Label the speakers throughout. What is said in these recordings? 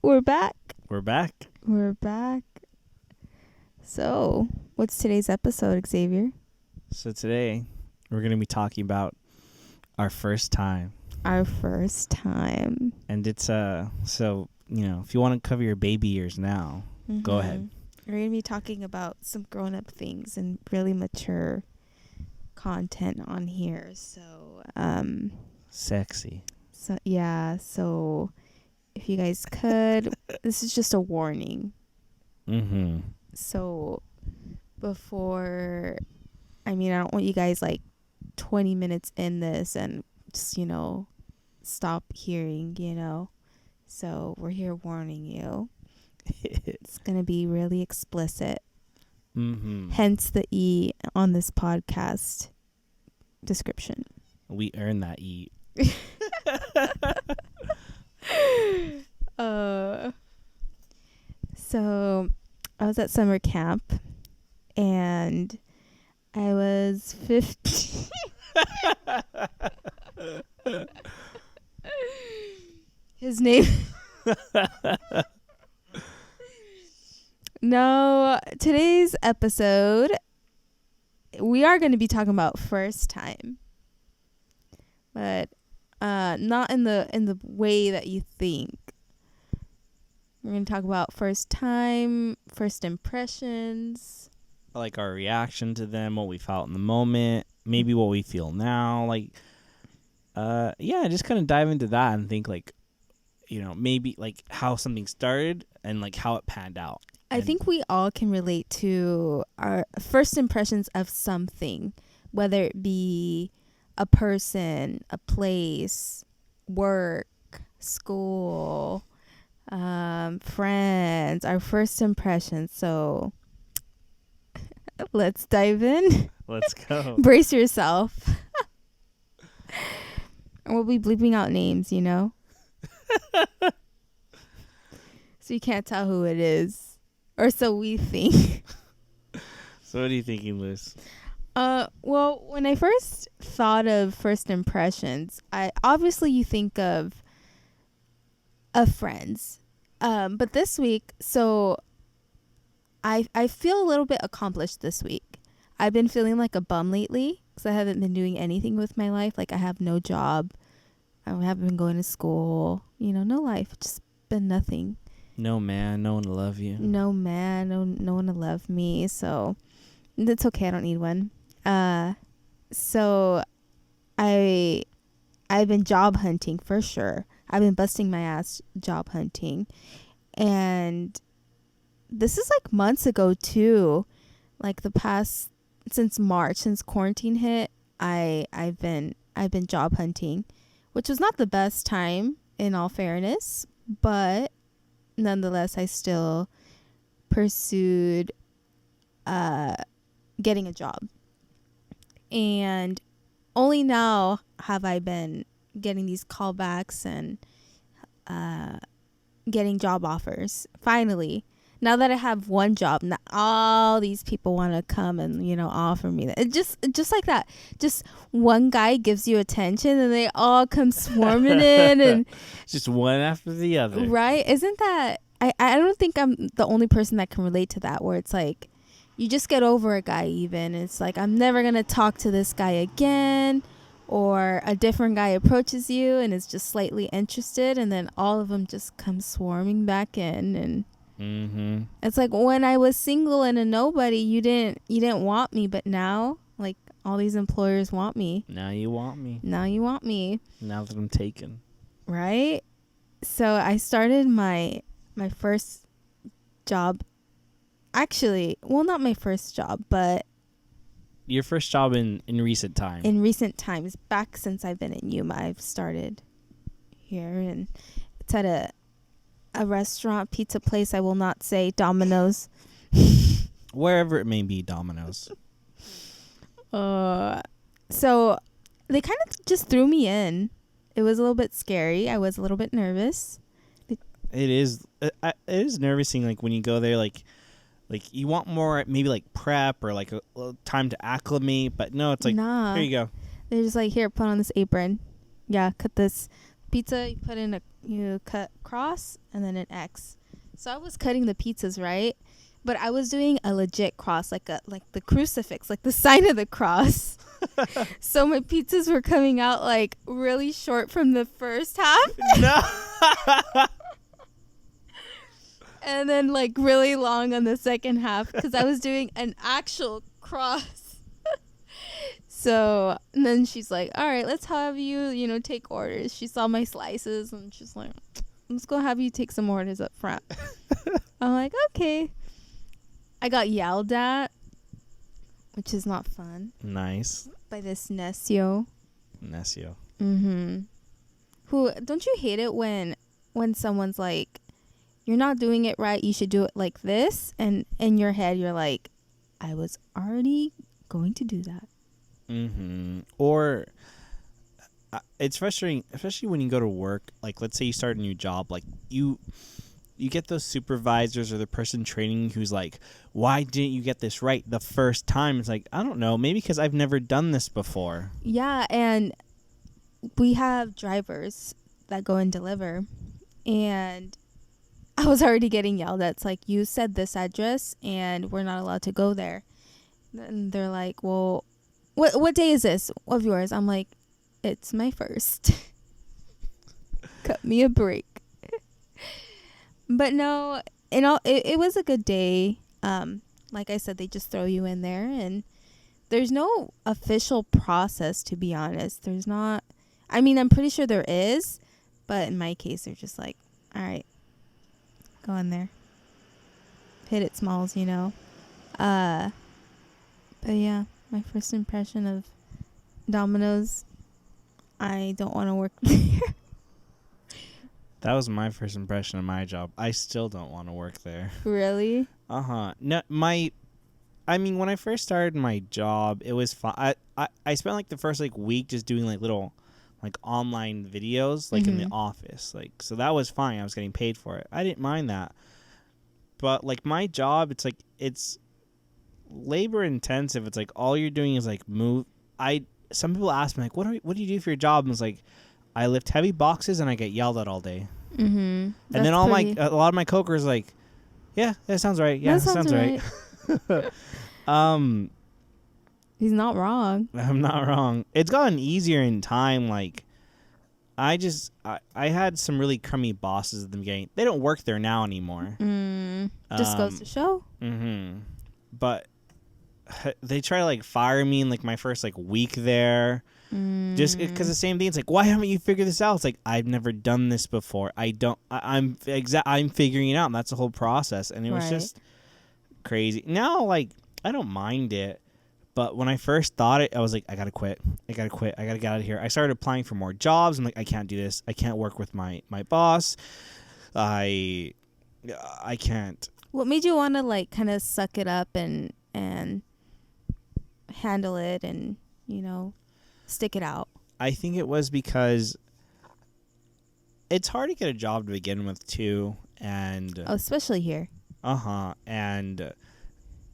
Speaker 1: We're back.
Speaker 2: We're back.
Speaker 1: We're back. So, what's today's episode, Xavier?
Speaker 2: So today we're going to be talking about our first time.
Speaker 1: Our first time.
Speaker 2: And it's so, if you want to cover your baby years now, go ahead.
Speaker 1: We're going to be talking about some grown-up things and really mature content on here. So,
Speaker 2: Sexy.
Speaker 1: So if you guys could, this is just a warning.
Speaker 2: Mm-hmm.
Speaker 1: So before, I don't want you guys 20 minutes in this and just, stop hearing, So we're here warning you. It's going to be really explicit.
Speaker 2: Mm-hmm.
Speaker 1: Hence the E on this podcast description.
Speaker 2: We earned that E.
Speaker 1: So I was at summer camp and I was 15. His name. No, today's episode we are going to be talking about first time. But not in the way that you think. We're going to talk about first time, first impressions.
Speaker 2: Like our reaction to them, what we felt in the moment, maybe what we feel now. Just kind of dive into that and think maybe how something started and how it panned out.
Speaker 1: I think we all can relate to our first impressions of something, whether it be a person, a place, work, school, friends, our first impressions. So let's dive in.
Speaker 2: Let's go.
Speaker 1: Brace yourself. We'll be bleeping out names, So you can't tell who it is. Or so we think.
Speaker 2: So what are you thinking, Liz?
Speaker 1: Well, when I first thought of first impressions, you think of friends. But this week, so I feel a little bit accomplished this week. I've been feeling like a bum lately because I haven't been doing anything with my life. I have no job. I haven't been going to school. No life. Just been nothing.
Speaker 2: No man, no one to love you.
Speaker 1: No man, no one to love me. So that's okay. I don't need one. So I've been job hunting for sure. I've been busting my ass job hunting, and this is months ago too. Since March, since quarantine hit, I've been job hunting, which was not the best time in all fairness, but nonetheless, I still pursued getting a job. And only now have I been getting these callbacks and getting job offers. Finally, now that I have one job, now all these people want to come and offer me that. It just like that. Just one guy gives you attention, and they all come swarming in, and
Speaker 2: just one after the other.
Speaker 1: Right? Isn't that? I don't think I'm the only person that can relate to that. Where it's you just get over a guy even. It's I'm never gonna talk to this guy again. Or a different guy approaches you and is just slightly interested, and then all of them just come swarming back in, and it's when I was single and a nobody, you didn't want me, but now all these employers want me.
Speaker 2: Now you want me.
Speaker 1: Now you want me.
Speaker 2: Now that I'm taken.
Speaker 1: Right? So I started my first job. Actually, well, not my first job, but
Speaker 2: your first job in recent time.
Speaker 1: In recent times, back since I've been in Yuma, I've started here, and it's at a restaurant, pizza place. I will not say Domino's.
Speaker 2: Wherever it may be, Domino's.
Speaker 1: So they kind of just threw me in. It was a little bit scary. I was a little bit nervous.
Speaker 2: It is nervous-ing, when you go there, you want more maybe prep or a time to acclimate, but no, it's
Speaker 1: nah.
Speaker 2: Here you go.
Speaker 1: They're just here, put on this apron. Yeah, cut this pizza, you cut cross and then an X. So I was cutting the pizzas, right? But I was doing a legit cross, like the crucifix, like the sign of the cross. So my pizzas were coming out like really short from the first half.
Speaker 2: No.
Speaker 1: And then like really long on the second half because I was doing an actual cross. So and then she's like, all right, let's have you take orders. She saw my slices and she's like, let's go have you take some orders up front. I'm like, okay. I got yelled at, which is not fun.
Speaker 2: Nice.
Speaker 1: By this Nesio.
Speaker 2: Mm-hmm.
Speaker 1: Who, don't you hate it when someone's like, you're not doing it right, you should do it like this, and in your head you're like, I was already going to do that.
Speaker 2: Mm-hmm. Or it's frustrating, especially when you go to work. Like, let's say you start a new job, like you get those supervisors or the person training who's like, why didn't you get this right the first time? It's like, I don't know, maybe because I've never done this before.
Speaker 1: Yeah, and we have drivers that go and deliver, and I was already getting yelled at. It's like, you said this address and we're not allowed to go there. And they're like, well, what day is this of yours? I'm like, it's my first. Cut me a break. But no, it was a good day. Like I said, they just throw you in there, and there's no official process, to be honest. There's not. I mean, I'm pretty sure there is, but in my case, they're just like, all right, go in there. Hit it, Smalls, But yeah, my first impression of Domino's, I don't want to work there.
Speaker 2: That was my first impression of my job. I still don't want to work there.
Speaker 1: Really?
Speaker 2: Uh-huh. No, I mean, when I first started my job, it was fun. I spent like the first like week just doing like little like online videos like in the office. Like, so that was fine. I was getting paid for it. I didn't mind that. But like my job, it's labor intensive. It's like all you're doing is like move. Some people ask me like, what do you do for your job? And it's like, I lift heavy boxes and I get yelled at all day.
Speaker 1: Mm-hmm.
Speaker 2: And then a lot of my coworkers like, yeah, that sounds right. Yeah, that sounds right.
Speaker 1: He's not wrong.
Speaker 2: I'm not wrong. It's gotten easier in time. Like, I had some really crummy bosses at the beginning. They don't work there now anymore.
Speaker 1: Just goes to show.
Speaker 2: Mm-hmm. But they try to like fire me in like my first like week there. Just because the same thing. It's like, why haven't you figured this out? It's like, I've never done this before. I'm figuring it out. And that's the whole process. And it was just crazy. Now, like, I don't mind it. But when I first thought it, I was like, I gotta quit. I gotta get out of here. I started applying for more jobs. I'm like, I can't do this. I can't work with my boss. I can't.
Speaker 1: What made you want to like kind of suck it up and handle it and stick it out?
Speaker 2: I think it was because it's hard to get a job to begin with too, and
Speaker 1: especially here.
Speaker 2: And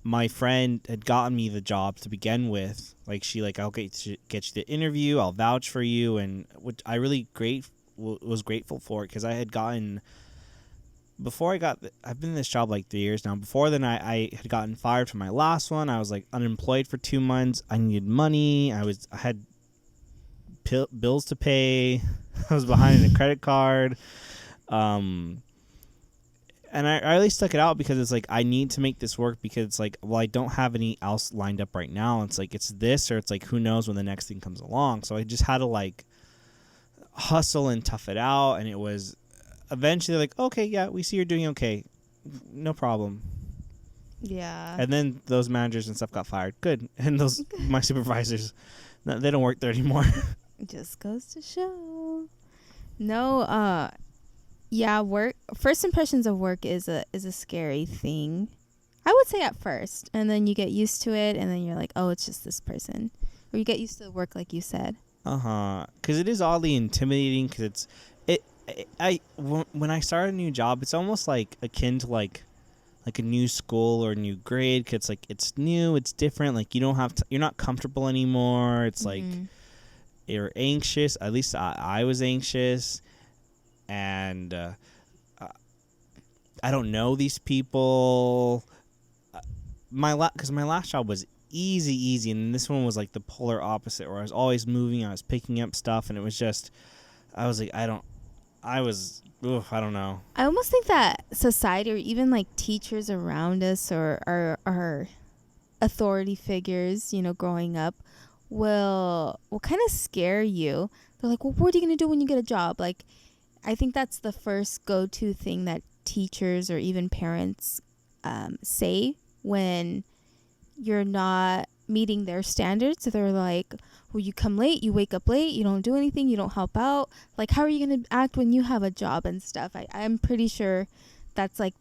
Speaker 2: my friend had gotten me the job to begin with. Like, she like, I'll get you the interview, I'll vouch for you, and which I really was grateful for, because I had gotten, before I've been in this job like 3 years now. Before then, I had gotten fired from my last one. I was like unemployed for 2 months. I needed money. I had bills to pay. I was behind in a credit card. And I really stuck it out because it's like, I need to make this work, because it's like, well, I don't have any else lined up right now. It's like, it's this, or it's like, who knows when the next thing comes along. So I just had to like hustle and tough it out. And it was eventually like, okay, yeah, we see you're doing okay. No problem.
Speaker 1: Yeah.
Speaker 2: And then those managers and stuff got fired. Good. And my supervisors, they don't work there anymore.
Speaker 1: It just goes to show. No, yeah, first impressions of work is a scary thing. I would say at first, and then you get used to it, and then you're like, oh, it's just this person. Or you get used to the work, like you said.
Speaker 2: Because it is oddly intimidating, because when I start a new job, it's almost like akin to like a new school or a new grade, because like, it's new, it's different. Like, you don't have to, you're not comfortable anymore. It's like, you're anxious. At least I was anxious. and I don't know these people. Because my last job was easy, and this one was like the polar opposite, where I was always moving, I was picking up stuff, and it was just, I was like, I don't know.
Speaker 1: I almost think that society, or even like teachers around us, or our authority figures, you know, growing up, will kind of scare you. They're like, well, what are you going to do when you get a job? Like, I think that's the first go-to thing that teachers or even parents say when you're not meeting their standards. So they're like, well, you come late, you wake up late, you don't do anything, you don't help out. Like, how are you going to act when you have a job and stuff? I'm pretty sure that's like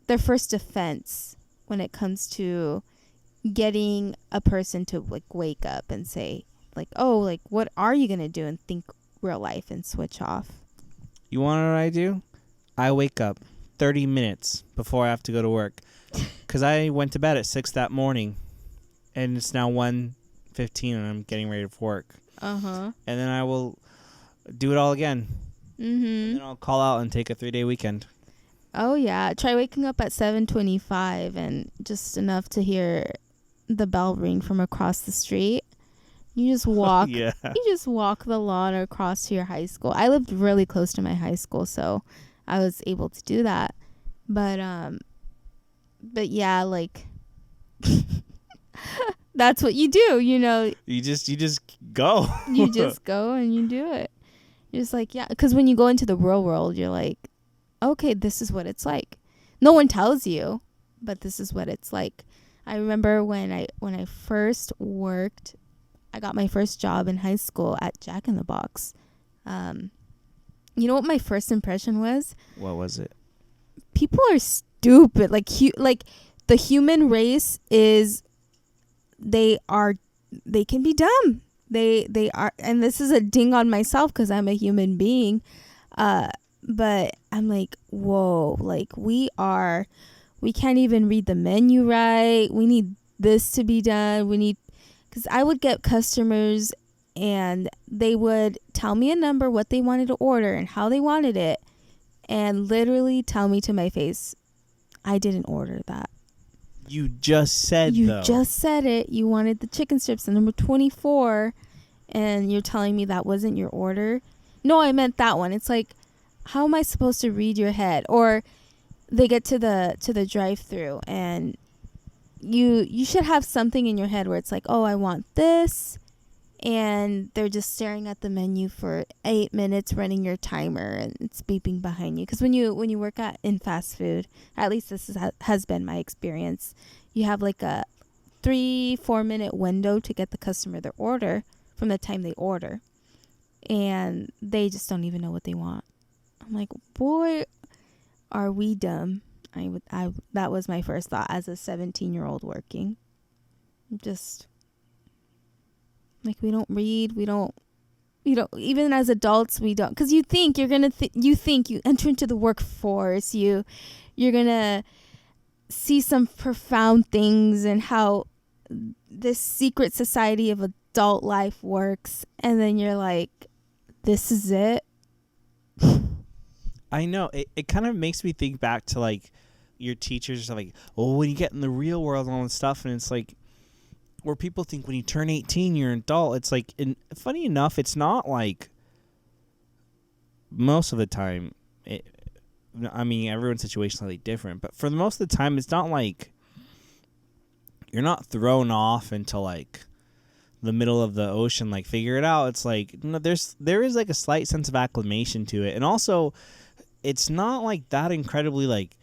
Speaker 1: their first defense when it comes to getting a person to like wake up and say like, oh, like, what are you going to do, and think real life and switch off.
Speaker 2: You want to know what I do? I wake up 30 minutes before I have to go to work. Because I went to bed at 6 that morning, and it's now 1:15, and I'm getting ready for work.
Speaker 1: Uh-huh.
Speaker 2: And then I will do it all again.
Speaker 1: Mm-hmm.
Speaker 2: And then I'll call out and take a 3-day weekend.
Speaker 1: Oh, yeah. Try waking up at 7:25 and just enough to hear the bell ring from across the street. You just walk.
Speaker 2: Yeah.
Speaker 1: You just walk the lawn across to your high school. I lived really close to my high school, so I was able to do that. But yeah, like that's what you do, you know.
Speaker 2: You just go.
Speaker 1: You just go and you do it. You're just like, yeah, because when you go into the real world, you're like, okay, this is what it's like. No one tells you, but this is what it's like. I remember when I first worked, I got my first job in high school at Jack in the Box. You know what my first impression was?
Speaker 2: What was it?
Speaker 1: People are stupid. Like the human race is, they can be dumb. They are, and this is a ding on myself because I'm a human being. But I'm like, whoa, like we can't even read the menu right. We need this to be done. Because I would get customers and they would tell me a number, what they wanted to order and how they wanted it, and literally tell me to my face, I didn't order that.
Speaker 2: You just said
Speaker 1: just said it. You wanted the chicken strips at number 24, and you're telling me that wasn't your order? No, I meant that one. It's like, how am I supposed to read your head? Or they get to the drive-through, and you should have something in your head where it's like, oh, I want this, and they're just staring at the menu for 8 minutes, running your timer, and it's beeping behind you. Because when you work in fast food, at least this has been my experience, you have like a 3-4 minute window to get the customer their order from the time they order, and they just don't even know what they want. I'm like, boy, are we dumb. That was my first thought as a 17-year-old working. Just like, we don't read, we don't even as adults, we don't, because you think you're gonna you enter into the workforce, you're gonna see some profound things and how this secret society of adult life works, and then you're like, this is it.
Speaker 2: I know. It kind of makes me think back to like your teachers are like, oh, when you get in the real world and all this stuff, and it's like, where people think when you turn 18 you're an adult. It's like, funny enough, it's not like most of the time. I mean, everyone's situation is slightly different, but for the most of the time, it's not like you're not thrown off into like the middle of the ocean, like figure it out. It's like, no, there is like a slight sense of acclimation to it, and also it's not like that incredibly like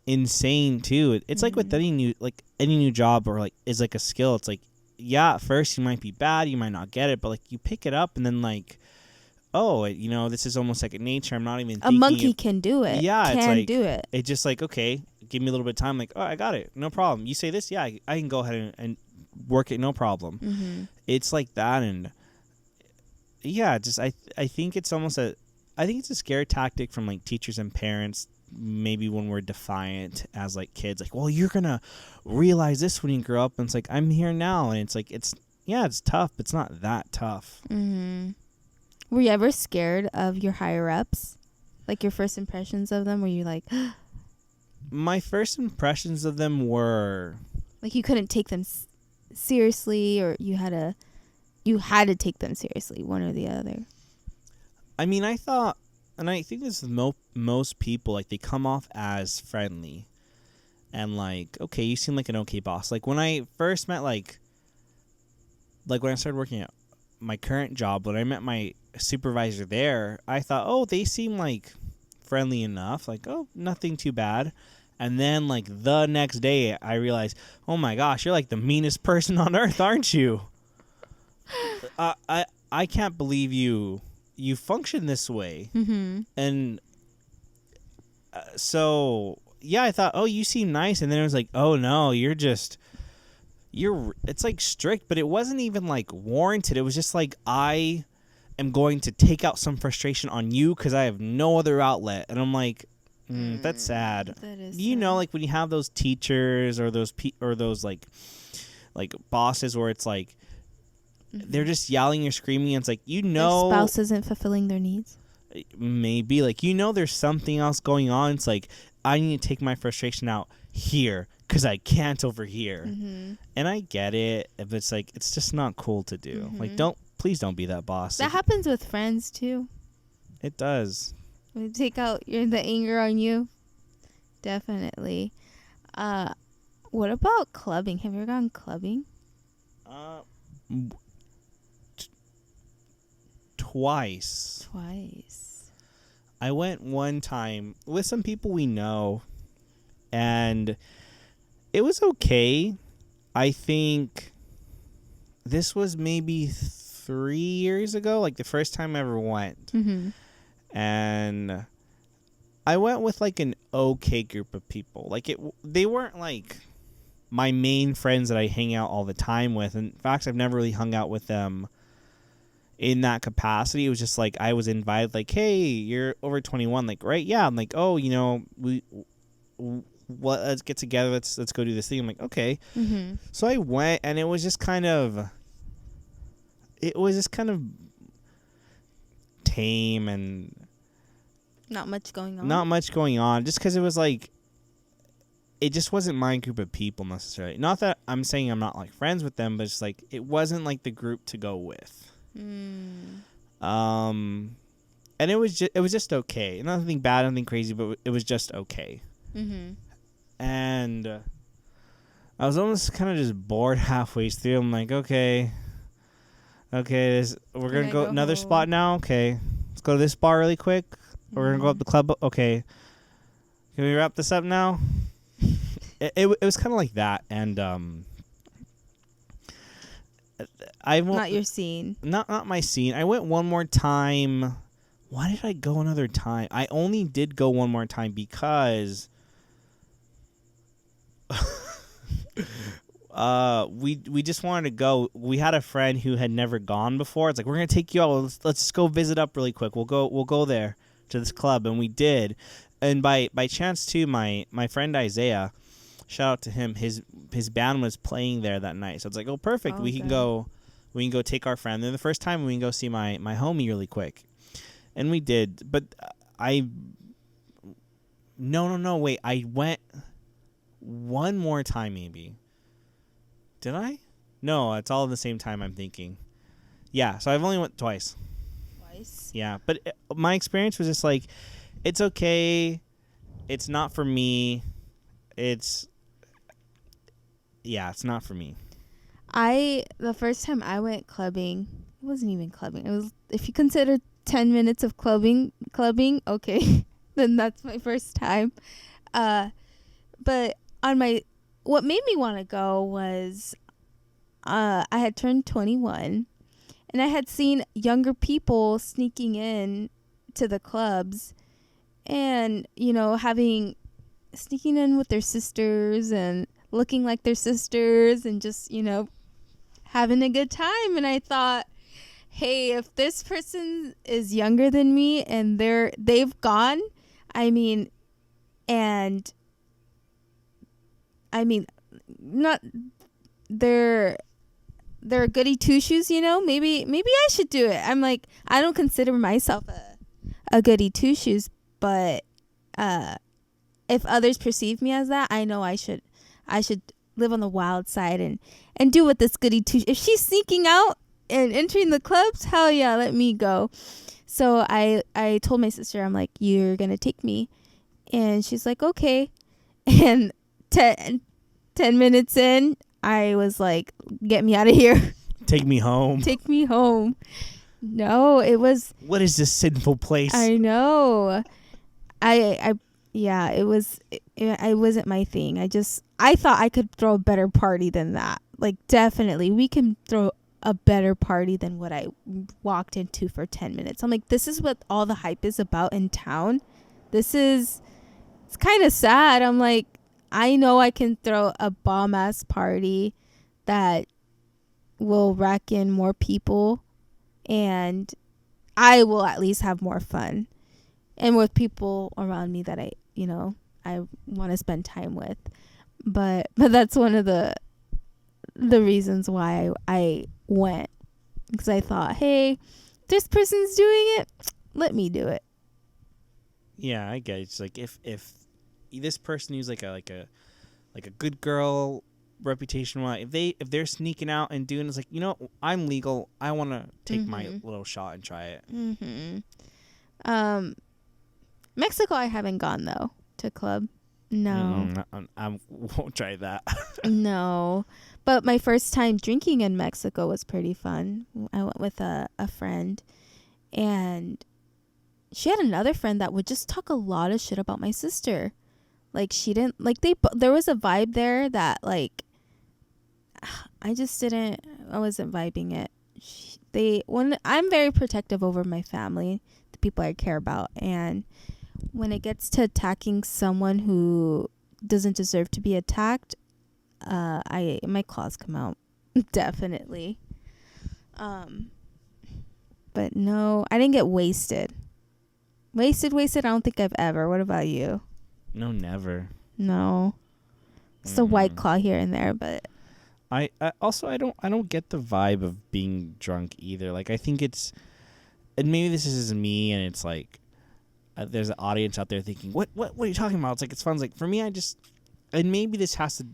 Speaker 2: insane too. It's like with any new job or like is like a skill. It's like, yeah, at first you might be bad, you might not get it, but like you pick it up and then like, oh, this is almost second nature. I'm not even thinking.
Speaker 1: A monkey can do it.
Speaker 2: Yeah,
Speaker 1: it's like, do it.
Speaker 2: It's just like, okay, give me a little bit of time. Like, oh, I got it, no problem. You say this, yeah, I can go ahead and work it, no problem.
Speaker 1: Mm-hmm.
Speaker 2: It's like that, and yeah, just I think it's almost it's a scare tactic from like teachers and parents. Maybe when we're defiant as like kids, like, well, you're gonna realize this when you grow up, and it's like, I'm here now, and it's like, it's tough, but it's not that tough.
Speaker 1: Mm-hmm. Were you ever scared of your higher ups? Like your first impressions of them, were you like,
Speaker 2: My first impressions of them were,
Speaker 1: like you couldn't take them seriously, or you had to take them seriously, one or the other?
Speaker 2: I mean, I thought, and I think this is most people, like, they come off as friendly. And, like, okay, you seem like an okay boss. Like, when I first met, like when I started working at my current job, when I met my supervisor there, I thought, oh, they seem, like, friendly enough. Like, oh, nothing too bad. And then, like, the next day, I realized, oh, my gosh, you're, like, the meanest person on earth, aren't you? I can't believe you function this way.
Speaker 1: Mm-hmm.
Speaker 2: And so, yeah, I thought, oh, you seem nice. And then it was like, oh, no, it's like strict, but it wasn't even like warranted. It was just like, I am going to take out some frustration on you because I have no other outlet. And I'm like, that's sad.
Speaker 1: That is
Speaker 2: You
Speaker 1: sad.
Speaker 2: know, like when you have those teachers or those like bosses where it's like, they're just yelling or screaming, and it's like,
Speaker 1: Their spouse isn't fulfilling their needs.
Speaker 2: maybe, like, there's something else going on. It's like, I need to take my frustration out here because I can't over here.
Speaker 1: Mm-hmm.
Speaker 2: And I get it, but it's like, it's just not cool to do.
Speaker 1: Mhm.
Speaker 2: Like, please don't be that boss.
Speaker 1: That happens with friends too.
Speaker 2: It does.
Speaker 1: They take out the anger on you. Definitely. What about clubbing? Have you ever gone clubbing?
Speaker 2: Twice. I went one time with some people we know, and it was okay. I think this was maybe 3 years ago, like the first time I ever went.
Speaker 1: Mm-hmm.
Speaker 2: And I went with like an okay group of people. Like, they weren't like my main friends that I hang out all the time with. In fact, I've never really hung out with them in that capacity. It was just like, I was invited, like, hey, you're over 21, like, right? Yeah. I'm like, oh, let's get together, let's go do this thing. I'm like, okay.
Speaker 1: Mm-hmm.
Speaker 2: So I went, and it was just kind of tame and
Speaker 1: Not much going on.
Speaker 2: not much going on, just because it was like, it just wasn't my group of people necessarily. Not that I'm saying I'm not like friends with them, but it's like, it wasn't like the group to go with.
Speaker 1: Mm.
Speaker 2: And it was just okay. Nothing bad, nothing crazy, but it was just okay.
Speaker 1: Mm-hmm.
Speaker 2: And I was almost kind of just bored halfway through. I'm like, okay, we're gonna go another
Speaker 1: home.
Speaker 2: spot now. Okay, let's go to this bar really quick. We're gonna go up the club. Okay, can we wrap this up now? it was kind of like that, and I won't,
Speaker 1: Not your scene.
Speaker 2: not my scene. I went one more time. Why did I go another time? I only did go one more time because we just wanted to go. We had a friend who had never gone before. It's like, we're gonna take you out. Let's just go visit up really quick. We'll go there to this club, and we did. And by chance too, my friend Isaiah, shout out to him. His band was playing there that night, so it's like, oh, perfect. We can go take our friend. Then the first time we can go see my homie really quick, and we did. But no, wait. I went one more time, maybe. Did I? No, it's all at the same time, I'm thinking. Yeah, so I've only went twice. Yeah, but my experience was just like, it's okay. It's not for me. It's not for me.
Speaker 1: The first time I went clubbing, it wasn't even clubbing. It was, if you consider 10 minutes of clubbing, okay, then that's my first time. But what made me want to go was, I had turned 21, and I had seen younger people sneaking in to the clubs, and sneaking in with their sisters and looking like their sisters, and just having a good time. And I thought, hey, if this person is younger than me and they've gone, not they're goody two shoes, maybe I should do it. I'm like, I don't consider myself a goody two shoes, but if others perceive me as that, I know I should live on the wild side and do what this goody two. If she's sneaking out and entering the clubs, hell yeah, let me go. So I told my sister, I'm like, you're gonna take me, and she's like, okay. And 10 minutes in, I was like, get me out of here.
Speaker 2: Take me home.
Speaker 1: Take me home. No, it was.
Speaker 2: What is this sinful place?
Speaker 1: I know. Yeah, it was. It wasn't my thing. I thought I could throw a better party than that. Like, definitely, we can throw a better party than what I walked into for 10 minutes. I'm like, this is what all the hype is about in town. It's kind of sad. I'm like, I know I can throw a bomb ass party that will rack in more people, and I will at least have more fun, and with people around me that I want to spend time with. But that's one of the reasons why I went, because I thought, hey, this person's doing it, let me do it.
Speaker 2: Yeah, I get it. It's like if this person who's like a good girl reputation wise, if they're sneaking out and doing, it's like, I'm legal, I want to take my little shot and try it.
Speaker 1: Mexico, I haven't gone though to club. No.
Speaker 2: I won't try that.
Speaker 1: No, but my first time drinking in Mexico was pretty fun. I went with a friend, and she had another friend that would just talk a lot of shit about my sister. Like, she didn't like there was a vibe there that, like, I wasn't vibing it. I'm very protective over my family, the people I care about, and when it gets to attacking someone who doesn't deserve to be attacked, my claws come out. Definitely. But no, I didn't get wasted. Wasted, I don't think I've ever. What about you?
Speaker 2: No, never.
Speaker 1: No. It's a White Claw here and there, but
Speaker 2: I also I don't get the vibe of being drunk either. Like, I think it's, and maybe this is me, and it's like there's an audience out there thinking, what are you talking about? It's like, it's fun. It's like, for me, and maybe this has to,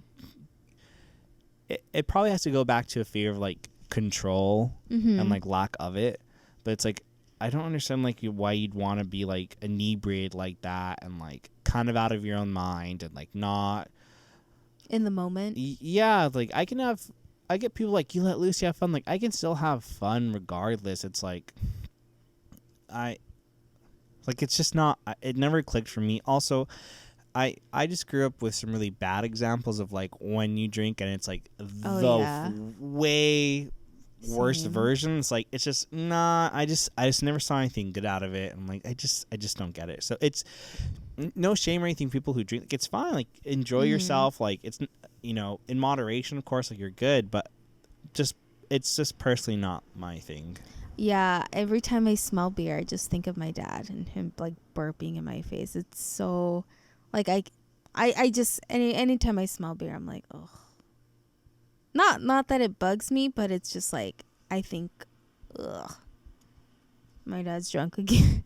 Speaker 2: it probably has to go back to a fear of, like, control and, like, lack of it. But it's like, I don't understand, like, why you'd want to be, like, inebriated like that and, like, kind of out of your own mind and, like, not
Speaker 1: in the moment.
Speaker 2: Yeah, like, I get people like, you let loose, you have fun. Like, I can still have fun regardless. It's like, it's just not, it never clicked for me. Also, I just grew up with some really bad examples of, like, when you drink and it's like way worst version. It's like, it's just I just never saw anything good out of it. I'm like, I just don't get it. So it's no shame or anything. People who drink, like, it's fine. Like, enjoy yourself. Like, it's, in moderation, of course, like, you're good, but it's just personally not my thing.
Speaker 1: Yeah, every time I smell beer, I just think of my dad and him, like, burping in my face. It's so, like, I just, anytime I smell beer, I'm like, oh. Not that it bugs me, but it's just like, I think, ugh, my dad's drunk again.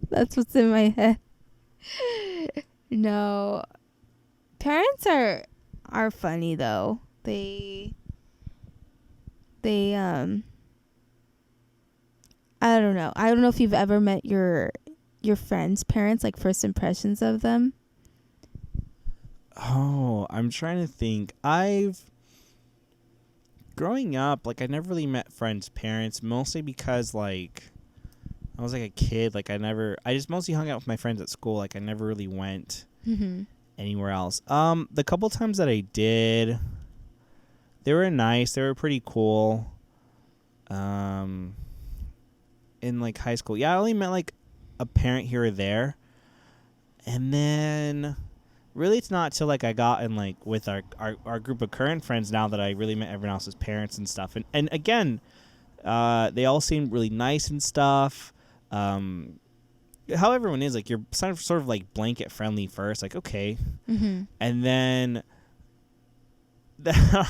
Speaker 1: That's what's in my head. No, parents are funny though. They I don't know. I don't know if you've ever met your friends' parents, like, first impressions of them.
Speaker 2: Oh, I'm trying to think. Growing up, like, I never really met friends' parents, mostly because, like, I was, like, a kid. Like, I just mostly hung out with my friends at school. Like, I never really went anywhere else. The couple times that I did, they were nice. They were pretty cool. In, like, high school. Yeah, I only met, like, a parent here or there. And then really it's not till, like, I got in, like, with our group of current friends now that I really met everyone else's parents and stuff. And again, they all seemed really nice and stuff. How everyone is, like, you're sort of like blanket friendly first, like, okay. And then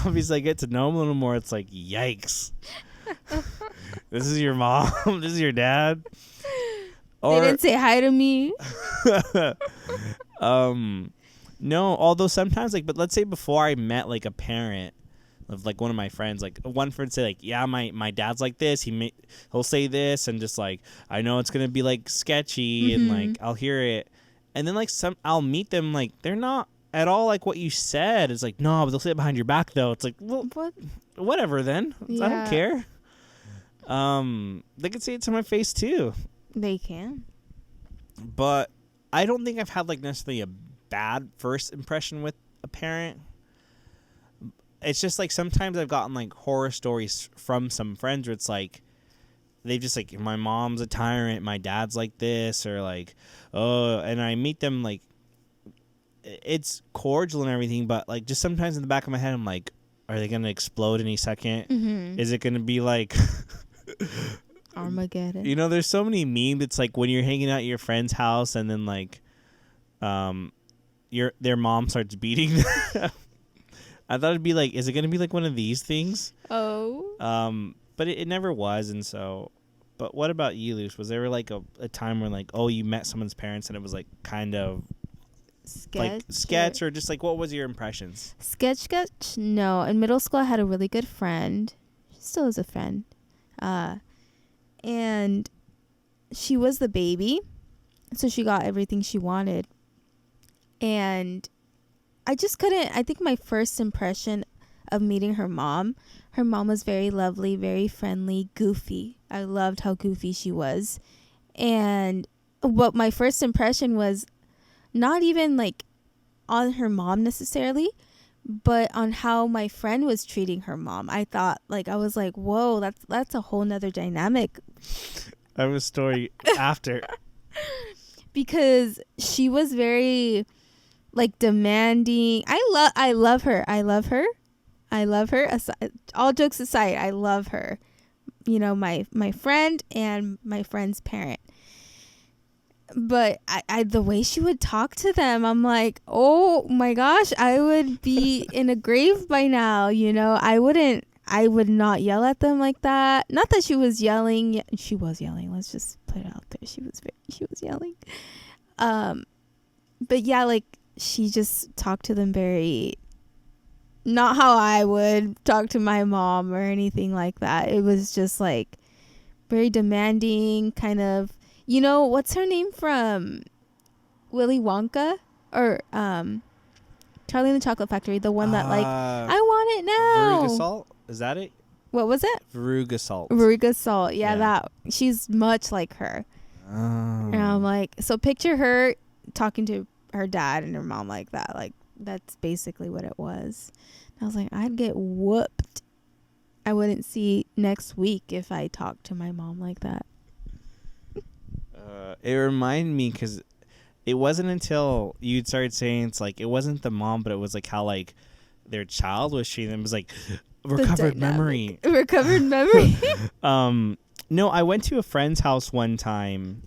Speaker 2: obviously I get to know them a little more. It's like, yikes. This is your mom. This is your dad.
Speaker 1: They didn't say hi to me.
Speaker 2: No, although sometimes like, but let's say before I met like a parent of like one of my friends, like one friend say like, yeah, my dad's like this, he'll say this, and just like I know it's gonna be like sketchy, and like I'll hear it, and then like I'll meet them, like they're not at all like what you said. It's like, no, but they'll say it behind your back though. It's like, well,
Speaker 1: What?
Speaker 2: whatever then.
Speaker 1: Yeah.
Speaker 2: I don't care. They could say it to my face too.
Speaker 1: They can.
Speaker 2: But I don't think I've had like necessarily a bad first impression with a parent. It's just like sometimes I've gotten like horror stories from some friends where it's like they've just like, my mom's a tyrant, my dad's like this, or like, oh, and I meet them, like it's cordial and everything, but like just sometimes in the back of my head I'm like, are they gonna explode any second? Is it gonna be like
Speaker 1: Armageddon?
Speaker 2: You know, there's so many memes. It's like when you're hanging out at your friend's house and then like their mom starts beating them. I thought it'd be like, is it gonna be like one of these things?
Speaker 1: Oh.
Speaker 2: But it never was. And so, but what about you, Luce? Was there like a time when like, oh, you met someone's parents and it was like kind of sketch or just like, what was your impressions?
Speaker 1: Sketch. No, in middle school I had a really good friend. She still is a friend. And she was the baby, so she got everything she wanted. And I just couldn't, I think my first impression of meeting her mom was very lovely, very friendly, goofy. I loved how goofy she was. And what my first impression was not even like on her mom necessarily, but on how my friend was treating her mom. I thought, like, I was like, whoa, that's a whole nother dynamic.
Speaker 2: I have a story after.
Speaker 1: Because she was very like demanding. I love her. All jokes aside, I love her. You know, my friend and my friend's parent. But I the way she would talk to them, I'm like, oh my gosh, I would be in a grave by now. You know, I would not yell at them like that. Not that she was yelling. She was yelling. Let's just put it out there. She was yelling. But yeah, like she just talked to them very, not how I would talk to my mom or anything like that. It was just like very demanding, kind of. You know, what's her name from Willy Wonka? Or Charlie and the Chocolate Factory, the one that like, I want it now.
Speaker 2: Veruga Salt? Is that it?
Speaker 1: What was it?
Speaker 2: Veruga Salt.
Speaker 1: Veruga Salt. Yeah, that. She's much like her.
Speaker 2: Oh.
Speaker 1: And I'm like, so picture her talking to her dad and her mom like that. Like, that's basically what it was. And I was like, I'd get whooped. I wouldn't see next week if I talked to my mom like that.
Speaker 2: It reminded me because it wasn't until you started saying it's like it wasn't the mom, but it was like how like their child was treating them. It was like recovered memory.
Speaker 1: Recovered memory.
Speaker 2: No, I went to a friend's house one time,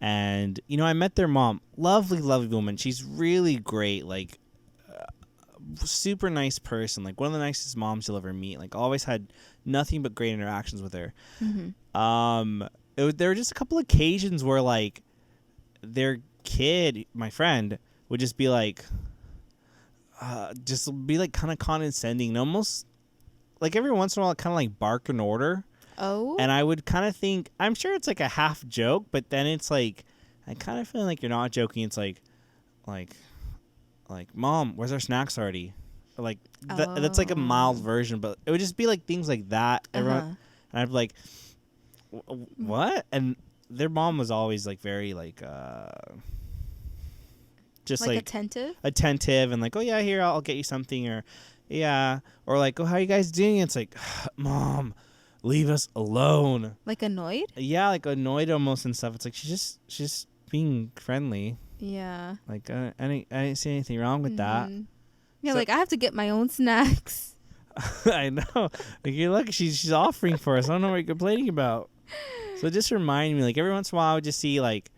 Speaker 2: and you know I met their mom. Lovely, lovely woman. She's really great. Like super nice person. Like one of the nicest moms you'll ever meet. Like always had nothing but great interactions with her. Mm-hmm. There were just a couple occasions where like their kid, my friend, would just be like kind of condescending and almost like every once in a while kind of like bark an order.
Speaker 1: Oh.
Speaker 2: And I would kind of think, I'm sure it's like a half joke, but then it's like I kind of feel like you're not joking. It's like Mom, where's our snacks already? Like that's like a mild version, but it would just be like things like that. Everyone, and I'd be like, what? And their mom was always like very like just like attentive and like, oh yeah, here I'll get you something, or yeah, or like, oh, how are you guys doing? It's like, Mom, leave us alone. Like
Speaker 1: annoyed?
Speaker 2: Yeah, like annoyed almost and stuff. It's like she's just being friendly.
Speaker 1: Yeah.
Speaker 2: Like I didn't see anything wrong with that.
Speaker 1: Yeah, so, like I have to get my own snacks.
Speaker 2: I know. Like you're lucky she's offering for us. I don't know what you're complaining about. So just remind me, like every once in a while I would just see like,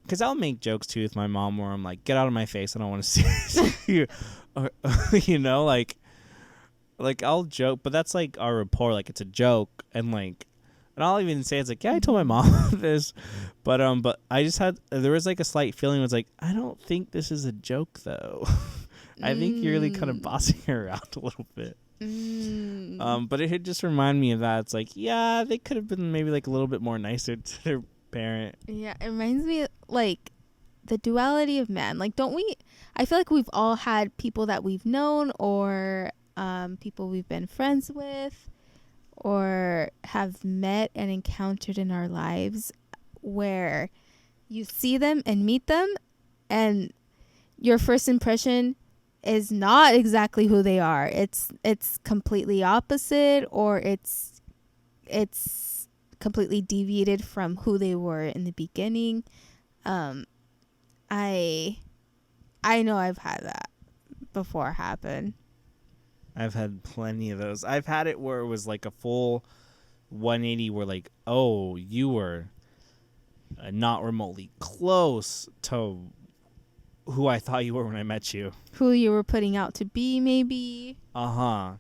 Speaker 2: because I'll make jokes too with my mom where I'm like, get out of my face, I don't want to see you. Or, you know, like I'll joke, but that's like our rapport, like it's a joke, and like And I'll even say it's like, yeah, I told my mom this, but I just there was like a slight feeling. It was like, I don't think this is a joke though. I think you're really kind of bossing her around a little bit. But it had just reminded me of that. It's like, yeah, they could have been maybe like a little bit more nicer to their parent.
Speaker 1: Yeah, it reminds me of, like, the duality of man. Like, don't we? I feel like we've all had people that we've known, or people we've been friends with, or have met and encountered in our lives, where you see them and meet them, and your first impression is not exactly who they are. It's completely opposite, or it's completely deviated from who they were in the beginning. I know I've had that before happen.
Speaker 2: I've had plenty of those. I've had it where it was like a full 180 where like, oh, you were not remotely close to who I thought you were when I met you.
Speaker 1: Who you were putting out to be, maybe.
Speaker 2: I've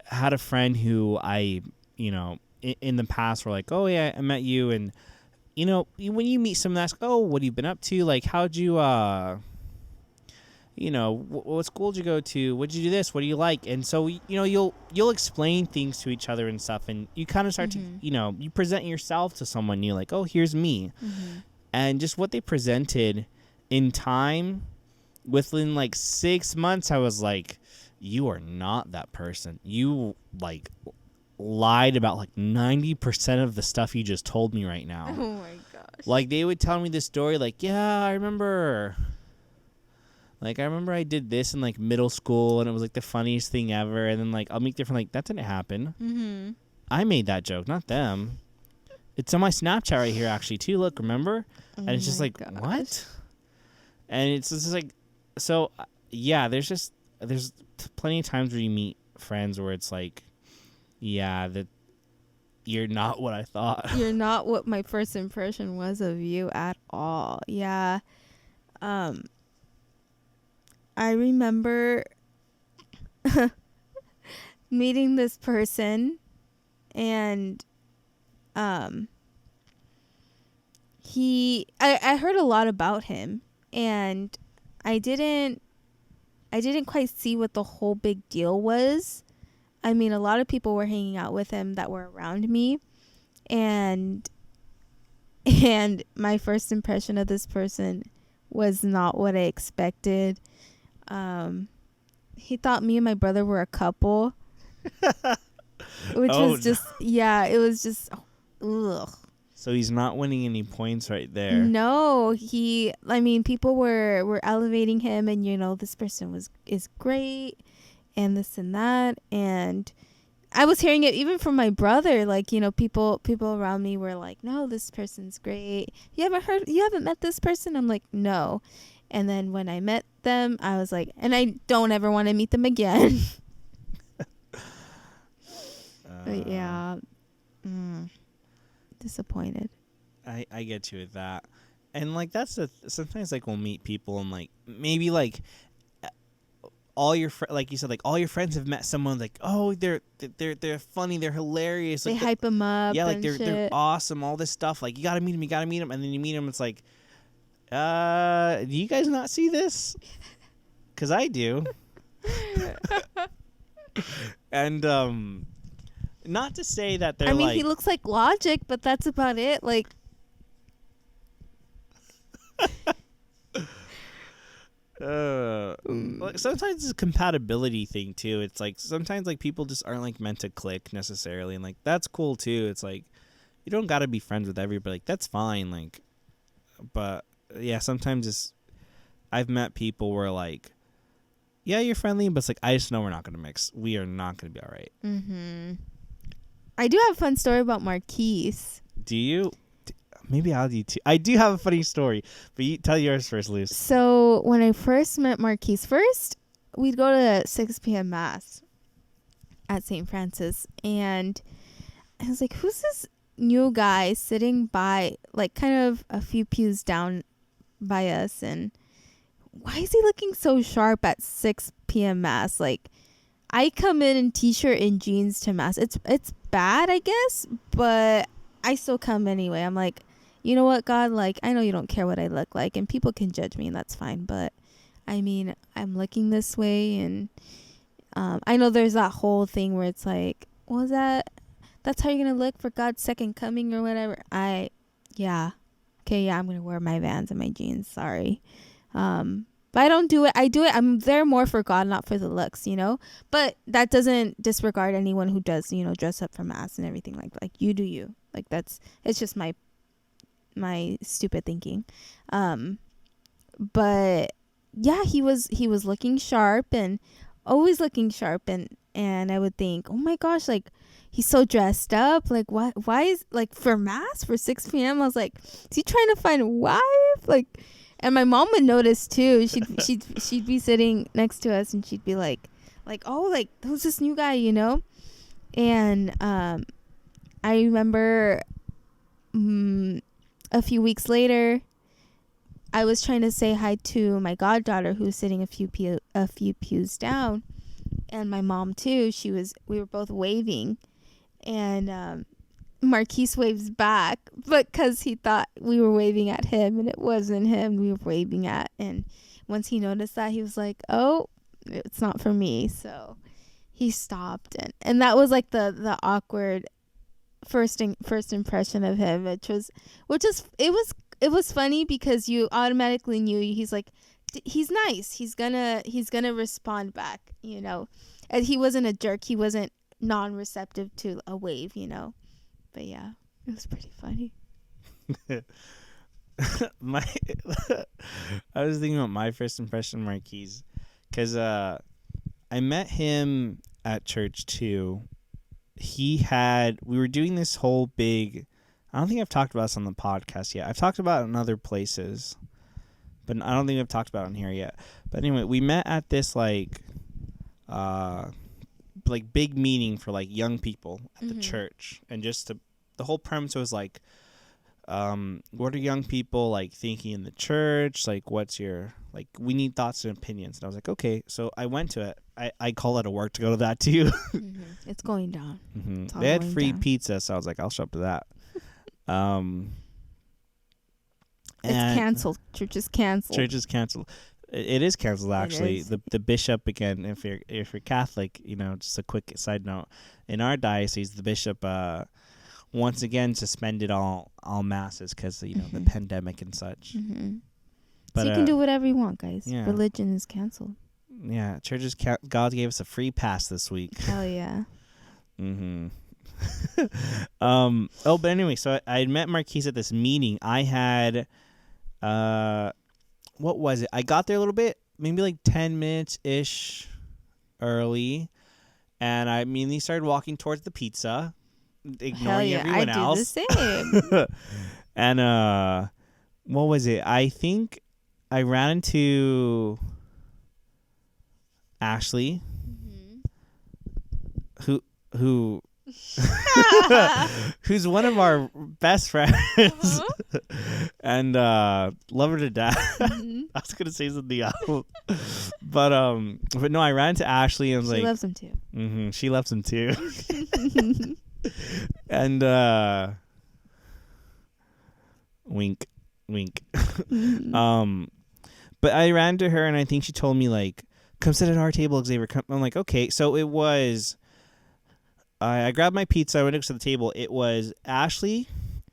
Speaker 2: had a friend who I, in the past were like, oh yeah, I met you, and when you meet someone, ask, oh, what have you been up to? Like, how'd you, what school did you go to? What'd you do this? What do you like? And so, you'll explain things to each other and stuff, and you kind of start to, you present yourself to someone new, like, oh, here's me. And just what they presented in time, within like 6 months, I was like, you are not that person. You like lied about like 90% of the stuff you just told me right now.
Speaker 1: Oh my gosh.
Speaker 2: Like, they would tell me this story, like, yeah, I remember I did this in like middle school, and it was like the funniest thing ever. And then like I'll meet different, like, that didn't happen. I made that joke, not them. It's on my Snapchat right here, actually, too. Look, remember? And it's just like, gosh. What? And it's just like, so yeah, there's plenty of times where you meet friends where it's like, yeah, that you're not what I thought.
Speaker 1: You're not what my first impression was of you at all. Yeah. I remember meeting this person, and I heard a lot about him, and I didn't quite see what the whole big deal was. I mean, a lot of people were hanging out with him that were around me, and my first impression of this person was not what I expected. He thought me and my brother were a couple, which was just, yeah, it was just, ugh.
Speaker 2: So he's not winning any points right there.
Speaker 1: No, people were elevating him, and this person is great, and this and that, and I was hearing it even from my brother. Like, people around me were like, "No, this person's great. You haven't met this person?" I'm like, "No." And then when I met them, I was like, and I don't ever want to meet them again. But yeah, disappointed.
Speaker 2: I get you with that. And like sometimes like we'll meet people and like maybe like all your like you said, like all your friends have met someone like, oh, they're funny, they're hilarious.
Speaker 1: They
Speaker 2: like,
Speaker 1: hype them up.
Speaker 2: Yeah, like
Speaker 1: and
Speaker 2: they're awesome, all this stuff. Like you gotta meet them, and then you meet them. It's like, do you guys not see this? Because I do. And not to say that they're.
Speaker 1: I mean, he looks like Logic, but that's about it. Like.
Speaker 2: Like sometimes it's a compatibility thing too. It's like sometimes like people just aren't like meant to click necessarily, and like that's cool too. It's like you don't gotta be friends with everybody. Like that's fine. Like, but yeah, sometimes I've met people where like, yeah, you're friendly, but it's like I just know we're not gonna mix. We are not gonna be all right.
Speaker 1: I do have a fun story about Marquise.
Speaker 2: Do you? Maybe I'll do too. I do have a funny story, but you tell yours first, Luz.
Speaker 1: So when I first met Marquise, we'd go to 6 p.m. Mass at St. Francis, and I was like, who's this new guy sitting by, like, kind of a few pews down by us, and why is he looking so sharp at 6 p.m. Mass? Like, I come in t-shirt and jeans to Mass. It's bad, I guess, but I still come anyway. I'm like, you know what, God, like, I know you don't care what I look like, and people can judge me, and that's fine, but I mean, I'm looking this way, and I know there's that whole thing where it's like, was that's how you're gonna look for God's second coming or whatever. I'm gonna wear my Vans and my jeans, sorry. But I don't do it. I'm there more for God, not for the looks, you know. But that doesn't disregard anyone who does, you know, dress up for mass and everything like you do you. Like it's just my stupid thinking. But yeah, he was looking sharp and always looking sharp, and I would think, oh my gosh, like he's so dressed up. Like why is like for mass for 6 p.m. I was like, is he trying to find a wife? Like. And my mom would notice too. She'd be sitting next to us, and she'd be like, oh, like who's this new guy, you know? And I remember a few weeks later, I was trying to say hi to my goddaughter who was sitting a few pews down, and my mom too. We were both waving, and Marquise waves back, but because he thought we were waving at him, and it wasn't him we were waving at. And once he noticed that, he was like, oh, it's not for me. So he stopped, and that was like the awkward first impression of him, it was funny because you automatically knew he's like, he's nice, he's gonna respond back, you know. And he wasn't a jerk, he wasn't non-receptive to a wave, you know. But yeah, it was pretty funny.
Speaker 2: I was thinking about my first impression of Marquise, because I met him at church too. We were doing this whole big, I don't think I've talked about this on the podcast yet. I've talked about it in other places, but I don't think I've talked about it on here yet. But anyway, we met at this like big meeting for like young people at the church, and just the whole premise was like, what are young people like thinking in the church, like what's your, like, we need thoughts and opinions. And I was like, okay, so I went to it. I call it a work to go to that too.
Speaker 1: It's going down.
Speaker 2: They had free pizza, so I was like, I'll show up to that.
Speaker 1: It's canceled. Church is canceled.
Speaker 2: It is canceled, actually. The bishop, again, if you're Catholic, you know, just a quick side note, in our diocese, the bishop once again suspended all masses because, you know, the pandemic and such. But
Speaker 1: so you can do whatever you want, guys.
Speaker 2: Yeah.
Speaker 1: Religion is canceled.
Speaker 2: Yeah, churches. God gave us a free pass this week.
Speaker 1: Hell yeah.
Speaker 2: But anyway, so I had met Marquise at this meeting. I had what was it? I got there a little bit, maybe like 10 minutes ish early, and I immediately started walking towards the pizza, ignoring everyone else.
Speaker 1: I do the same.
Speaker 2: And what was it? I think I ran into Ashley, who who's one of our best friends, and love her to death. I was gonna say something else, but no, I ran to Ashley and was like,
Speaker 1: she loves him too.
Speaker 2: She loves him too. And wink. But I ran to her, and I think she told me like, come sit at our table, Xavier. I'm like, okay. So it was, I grabbed my pizza, I went next to the table. It was Ashley,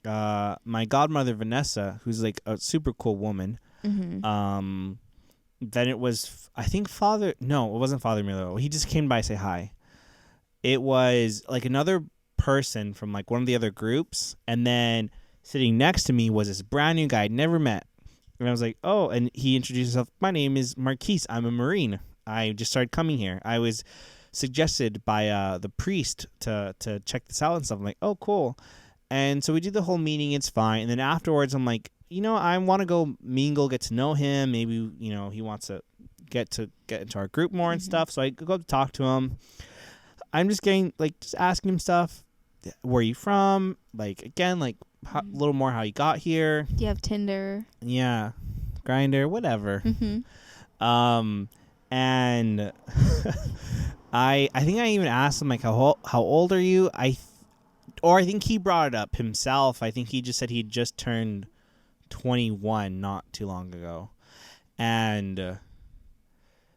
Speaker 2: my godmother Vanessa, who's like a super cool woman. Then it was, I think it wasn't Father Milo. He just came by to say hi. It was like another person from like one of the other groups, and then sitting next to me was this brand new guy I'd never met. And I was like, oh, and he introduced himself. My name is Marquise. I'm a Marine. I just started coming here. I was suggested by the priest to check this out and stuff. I'm like, oh, cool. And so we do the whole meeting. It's fine. And then afterwards, I'm like, you know, I want to go mingle, get to know him. Maybe, you know, he wants to get into our group more and stuff. So I go to talk to him. I'm just just asking him stuff. Where are you from? Like, again, like a little more how you got here.
Speaker 1: Do you have Tinder?
Speaker 2: Yeah. Grindr, whatever. And I think I even asked him like, how old are you? I or I think he brought it up himself. I think he just said he just turned 21 not too long ago, and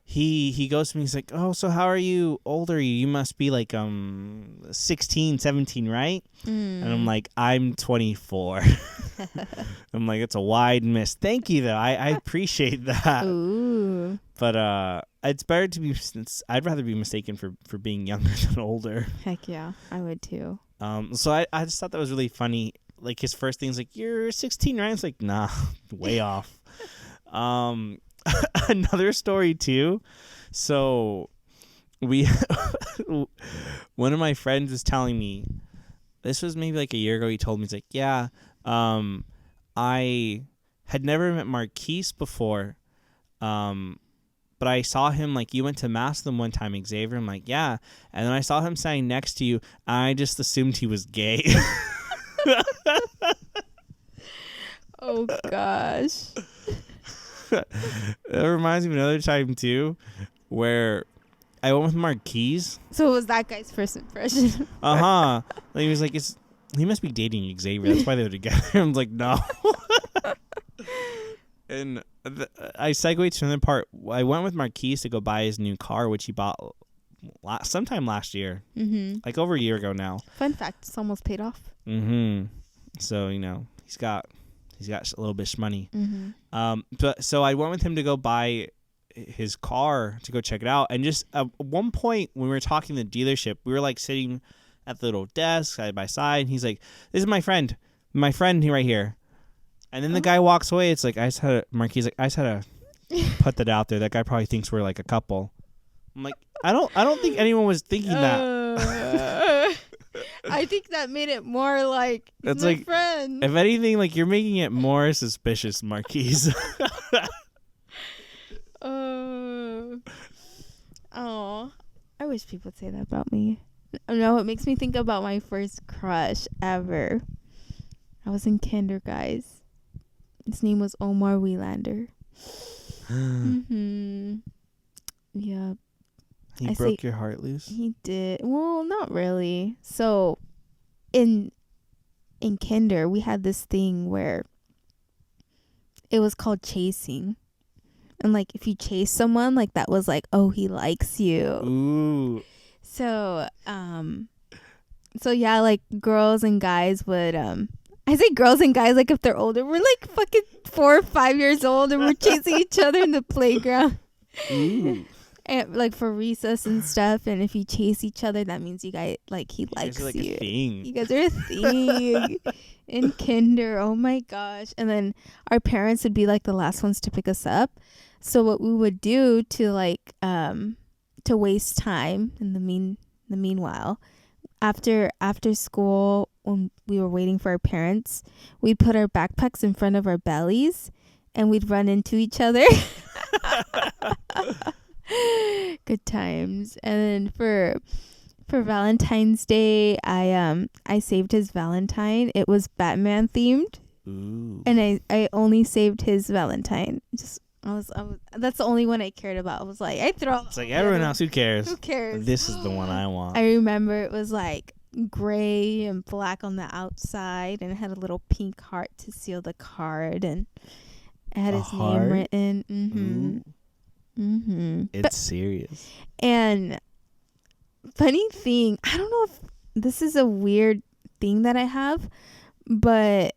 Speaker 2: he goes to me. He's like, "Oh, so how are you? Old are you? You must be like 16, 17, right?" And I'm like, "I'm 24." I'm like, "It's a wide miss." Thank you though. I appreciate that.
Speaker 1: Ooh.
Speaker 2: But it's better to be. I'd rather be mistaken for being younger than older.
Speaker 1: Heck yeah, I would too.
Speaker 2: So I just thought that was really funny. Like his first thing's like, "You're 16, right?" It's like, nah, way off. Another story too. So we, one of my friends was telling me, this was maybe like a year ago. He told me, he's like, yeah, I had never met Marquise before. But I saw him, like, you went to mass with him one time, Xavier. I'm like, yeah. And then I saw him standing next to you. I just assumed he was gay.
Speaker 1: Oh gosh.
Speaker 2: It reminds me of another time too, where I went with Marquise.
Speaker 1: So it was that guy's first impression.
Speaker 2: Like, he was like, he must be dating Xavier. That's why they're together. I'm like, no. And I segued to another part. I went with Marquise to go buy his new car, which he bought sometime last year, like over a year ago now.
Speaker 1: Fun fact: it's almost paid off.
Speaker 2: So he's got a little bit of money. But so I went with him to go buy his car to go check it out, and just at one point when we were talking to the dealership, we were like sitting at the little desk side by side, and he's like, "This is my friend right here." And then the guy walks away. It's like, Marquis like, I just had to put that out there. That guy probably thinks we're like a couple. I'm like, I don't think anyone was thinking that.
Speaker 1: I think that made it more like
Speaker 2: It's
Speaker 1: my
Speaker 2: like,
Speaker 1: friend.
Speaker 2: If anything, like, you're making it more suspicious, Marquis.
Speaker 1: Oh, I wish people would say that about me. No, it makes me think about my first crush ever. I was in kinder, guys. His name was Omar Wielander. Yeah.
Speaker 2: He broke your heart loose?
Speaker 1: He did. Well, not really. So, in kinder, we had this thing where it was called chasing. And, like, if you chase someone, like, that was like, oh, he likes you.
Speaker 2: Ooh.
Speaker 1: So, yeah, like, girls and guys would, I say girls and guys, like, if they're older, we're like fucking 4 or 5 years old and we're chasing each other in the playground.
Speaker 2: Ooh.
Speaker 1: And, like, for recess and stuff. And if you chase each other, that means you guys, like, he likes
Speaker 2: like
Speaker 1: you.
Speaker 2: A thing.
Speaker 1: You guys are a thing in kinder. Oh my gosh. And then our parents would be like the last ones to pick us up. So what we would do to, like, to waste time in the meanwhile, after school, when we were waiting for our parents, we'd put our backpacks in front of our bellies and we'd run into each other. Good times. And then for Valentine's Day, I saved his Valentine. It was Batman themed.
Speaker 2: Ooh.
Speaker 1: And I only saved his Valentine. I was that's the only one I cared about. I was like,
Speaker 2: It's like, everyone else, who cares?
Speaker 1: Who cares?
Speaker 2: This is the one I want.
Speaker 1: I remember it was like gray and black on the outside, and it had a little pink heart to seal the card, and it had his name written.
Speaker 2: It's serious.
Speaker 1: And funny thing, I don't know if this is a weird thing that I have, but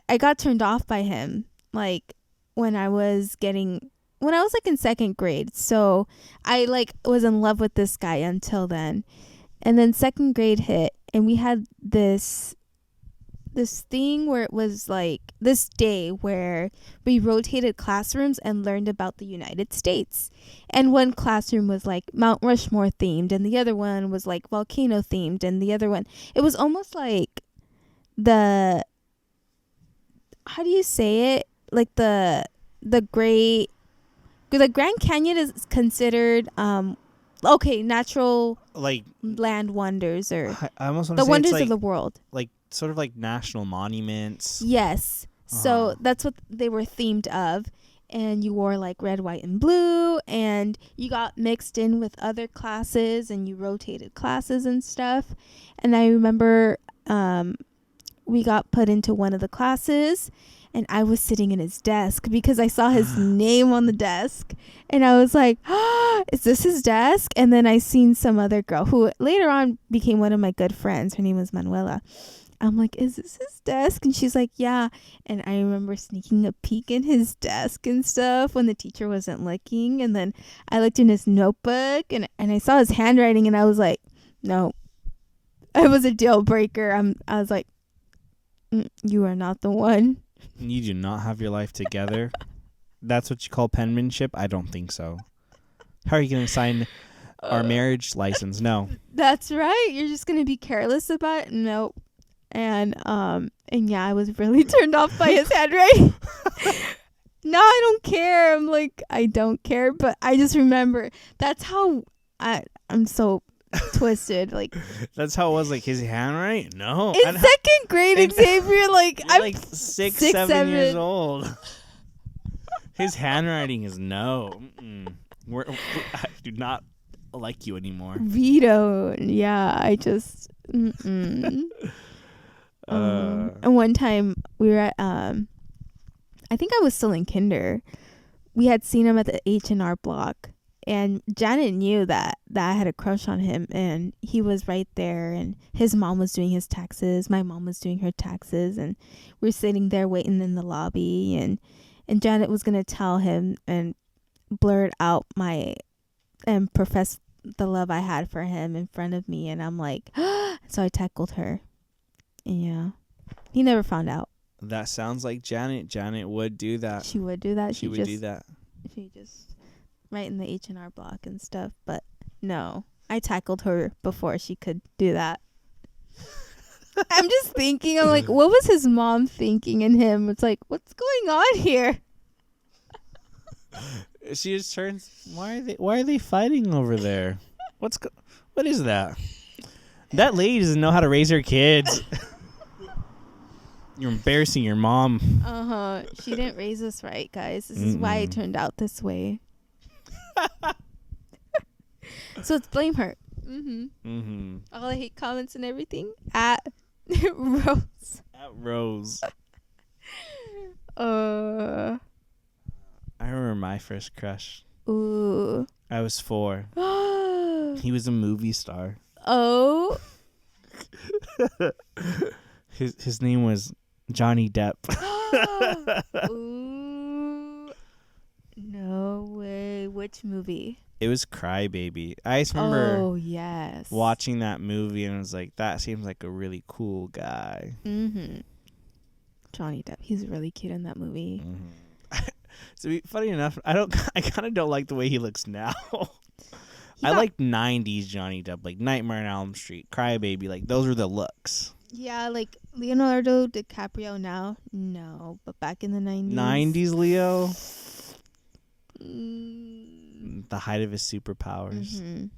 Speaker 1: I got turned off by him, like, when I was like in second grade. So I, like, was in love with this guy until then. And then second grade hit, and we had this thing where it was like this day where we rotated classrooms and learned about the United States. And one classroom was like Mount Rushmore themed, and the other one was like volcano themed, and the other one, it was almost like how do you say it? Like the Grand Canyon is considered natural,
Speaker 2: like,
Speaker 1: land wonders, or
Speaker 2: I almost want
Speaker 1: the
Speaker 2: to say
Speaker 1: wonders
Speaker 2: it's like,
Speaker 1: of the world.
Speaker 2: like, sort of like national monuments.
Speaker 1: Yes. So that's what they were themed of. And you wore like red, white, and blue, and you got mixed in with other classes, and you rotated classes and stuff. And I remember we got put into one of the classes, and I was sitting in his desk because I saw his name on the desk, and I was like, oh, is this his desk? And then I seen some other girl who later on became one of my good friends. Her name was Manuela. I'm like, is this his desk? And she's like, yeah. And I remember sneaking a peek in his desk and stuff when the teacher wasn't looking. And then I looked in his notebook and I saw his handwriting, and I was like, no, it was a deal breaker. I was like, you are not the one.
Speaker 2: You do not have your life together. That's what you call penmanship? I don't think so. How are you going to sign our marriage license? No.
Speaker 1: That's right. You're just going to be careless about it? Nope. And yeah, I was really turned off by his handwriting. No, I don't care. I'm like, I don't care, but I just remember that's how I'm so twisted. Like,
Speaker 2: that's how it was. Like, his handwriting? No.
Speaker 1: In second grade, Xavier, like,
Speaker 2: I'm
Speaker 1: I'm
Speaker 2: like 7 years old. His handwriting is no. I do not like you anymore.
Speaker 1: Veto. Yeah, I just. And one time we were at I think I was still in kinder. We had seen him at the H&R Block, and Janet knew that I had a crush on him, and he was right there, and his mom was doing his taxes, my mom was doing her taxes, and we're sitting there waiting in the lobby, and Janet was gonna tell him and blurt out and profess the love I had for him in front of me, and I'm like, so I tackled her. Yeah. He never found out.
Speaker 2: That sounds like Janet. Janet would do that.
Speaker 1: She would do that.
Speaker 2: She would do that.
Speaker 1: She just right in the H&R Block and stuff. But no, I tackled her before she could do that. I'm just thinking, I'm like, what was his mom thinking in him? It's like, what's going on here?
Speaker 2: She just turns. Why are they fighting over there? What is that? That lady doesn't know how to raise her kids. You're embarrassing your mom.
Speaker 1: She didn't raise us right, guys. This is why it turned out this way. So let's blame her. All the hate comments and everything at Rose.
Speaker 2: At Rose.
Speaker 1: I
Speaker 2: remember my first crush.
Speaker 1: Ooh.
Speaker 2: I was 4. He was a movie star.
Speaker 1: Oh.
Speaker 2: His name was Johnny Depp.
Speaker 1: Ooh. No way. Which movie?
Speaker 2: It was Cry Baby. I just remember watching that movie, and I was like, that seems like a really cool guy.
Speaker 1: Johnny Depp. He's really cute in that movie.
Speaker 2: So funny enough, I kind of don't like the way he looks now. I like 90s Johnny Depp, like Nightmare on Elm Street, Cry Baby, like those were the looks.
Speaker 1: Yeah, like Leonardo DiCaprio now, no, but back in the 90s.
Speaker 2: 90s Leo? The height of his superpowers.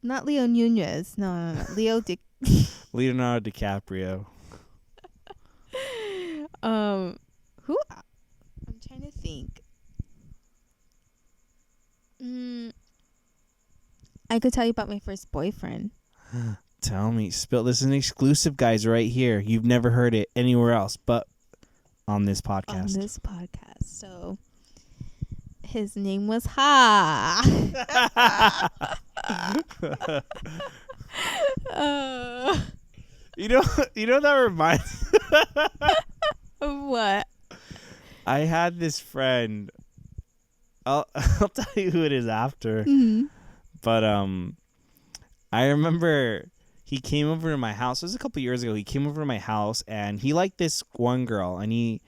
Speaker 1: Not Leo Nunez. No.
Speaker 2: Leonardo DiCaprio.
Speaker 1: Who? I'm trying to think. I could tell you about my first boyfriend.
Speaker 2: Tell me. This is an exclusive, guys, right here. You've never heard it anywhere else but on this podcast.
Speaker 1: So his name was Ha.
Speaker 2: You know that reminds
Speaker 1: Of what?
Speaker 2: I had this friend. I'll tell you who it is after. But I remember he came over to my house. It was a couple years ago. He came over to my house, and he liked this one girl, and he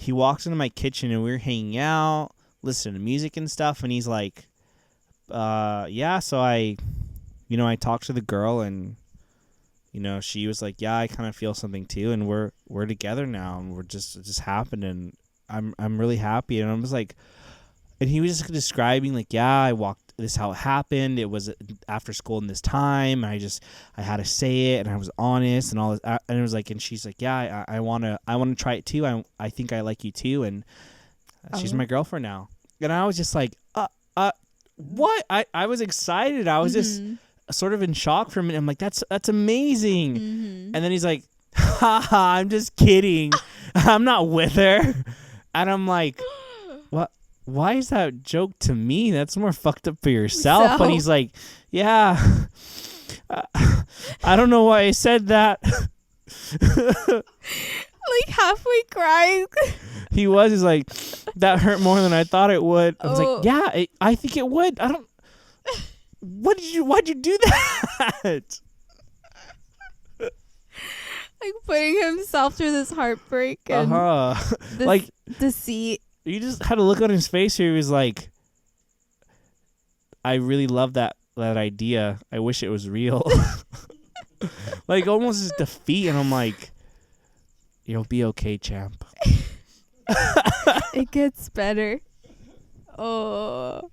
Speaker 2: walked into my kitchen, and we were hanging out, listening to music and stuff, and he's like, yeah, so I talked to the girl, and she was like, yeah, I kind of feel something too, and we're together now, and it just happened, and I'm really happy. And I was like, and he was just describing like, yeah, I walked, this is how it happened. It was after school in this time. I had to say it, and I was honest and all this. And it was like, and she's like, yeah, I want to try it too. I think I like you too. And she's my girlfriend now. And I was just like, what? I was excited. I was just sort of in shock for a minute. I'm like, that's amazing.
Speaker 1: Mm-hmm.
Speaker 2: And then he's like, haha, I'm just kidding. I'm not with her. And I'm like, what? Why is that joke to me? That's more fucked up for yourself. But he's like, yeah, I don't know why I said that.
Speaker 1: Like halfway crying.
Speaker 2: He was. He's like, that hurt more than I thought it would. I was like, yeah, I think it would. I don't. Why'd you do that?
Speaker 1: Like putting himself through this heartbreak and this
Speaker 2: like
Speaker 1: deceit.
Speaker 2: You just had a look on his face where he was like, I really love that idea. I wish it was real. Like almost his defeat. And I'm like, you'll be okay, champ.
Speaker 1: It gets better. Oh.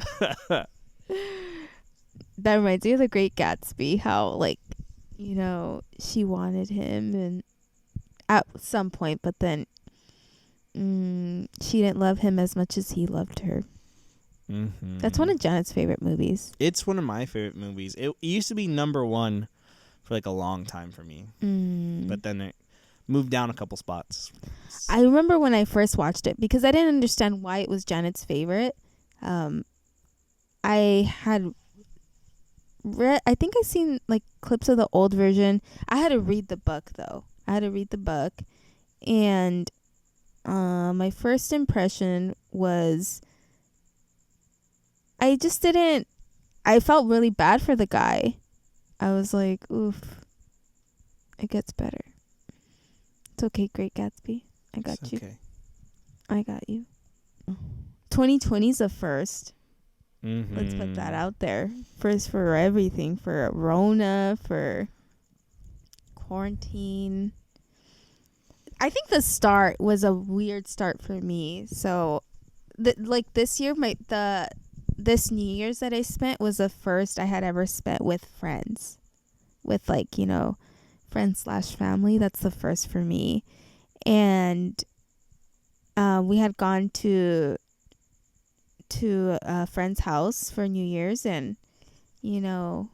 Speaker 1: That reminds me of The Great Gatsby, how, like, you know, she wanted him and at some point, but then she didn't love him as much as he loved her.
Speaker 2: Mm-hmm.
Speaker 1: That's one of Janet's favorite movies.
Speaker 2: It's one of my favorite movies. It used to be number one for like a long time for me. But then it moved down a couple spots.
Speaker 1: I remember when I first watched it, because I didn't understand why it was Janet's favorite. I had read, I think I seen like clips of the old version. I had to read the book though. And my first impression was I felt really bad for the guy. I was like, oof, it gets better. It's okay, Great Gatsby. I got you.
Speaker 2: Okay.
Speaker 1: I got you. 2020's a first.
Speaker 2: Mm-hmm.
Speaker 1: Let's put that out there. First for everything. For Rona, for quarantine. I think the start was a weird start for me. So, like this year, this New Year's that I spent was the first I had ever spent with friends. With like, you know, friends/family. That's the first for me. And we had gone to a friend's house for New Year's, and you know,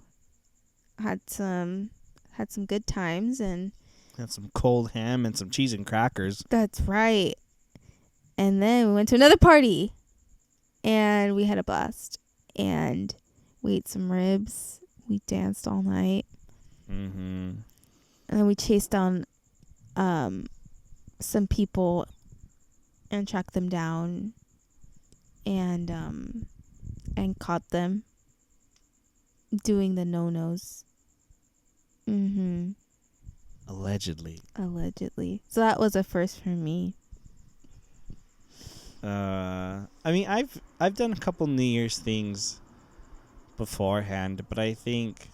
Speaker 1: had some good times, and
Speaker 2: had some cold ham and some cheese and crackers.
Speaker 1: That's right. And then we went to another party, and we had a blast, and we ate some ribs. We danced all night.
Speaker 2: Mm-hmm.
Speaker 1: And then we chased down some people and tracked them down and caught them doing the no-nos. Mm-hmm.
Speaker 2: Allegedly.
Speaker 1: So that was a first for me.
Speaker 2: I mean, I've done a couple New Year's things beforehand, but I think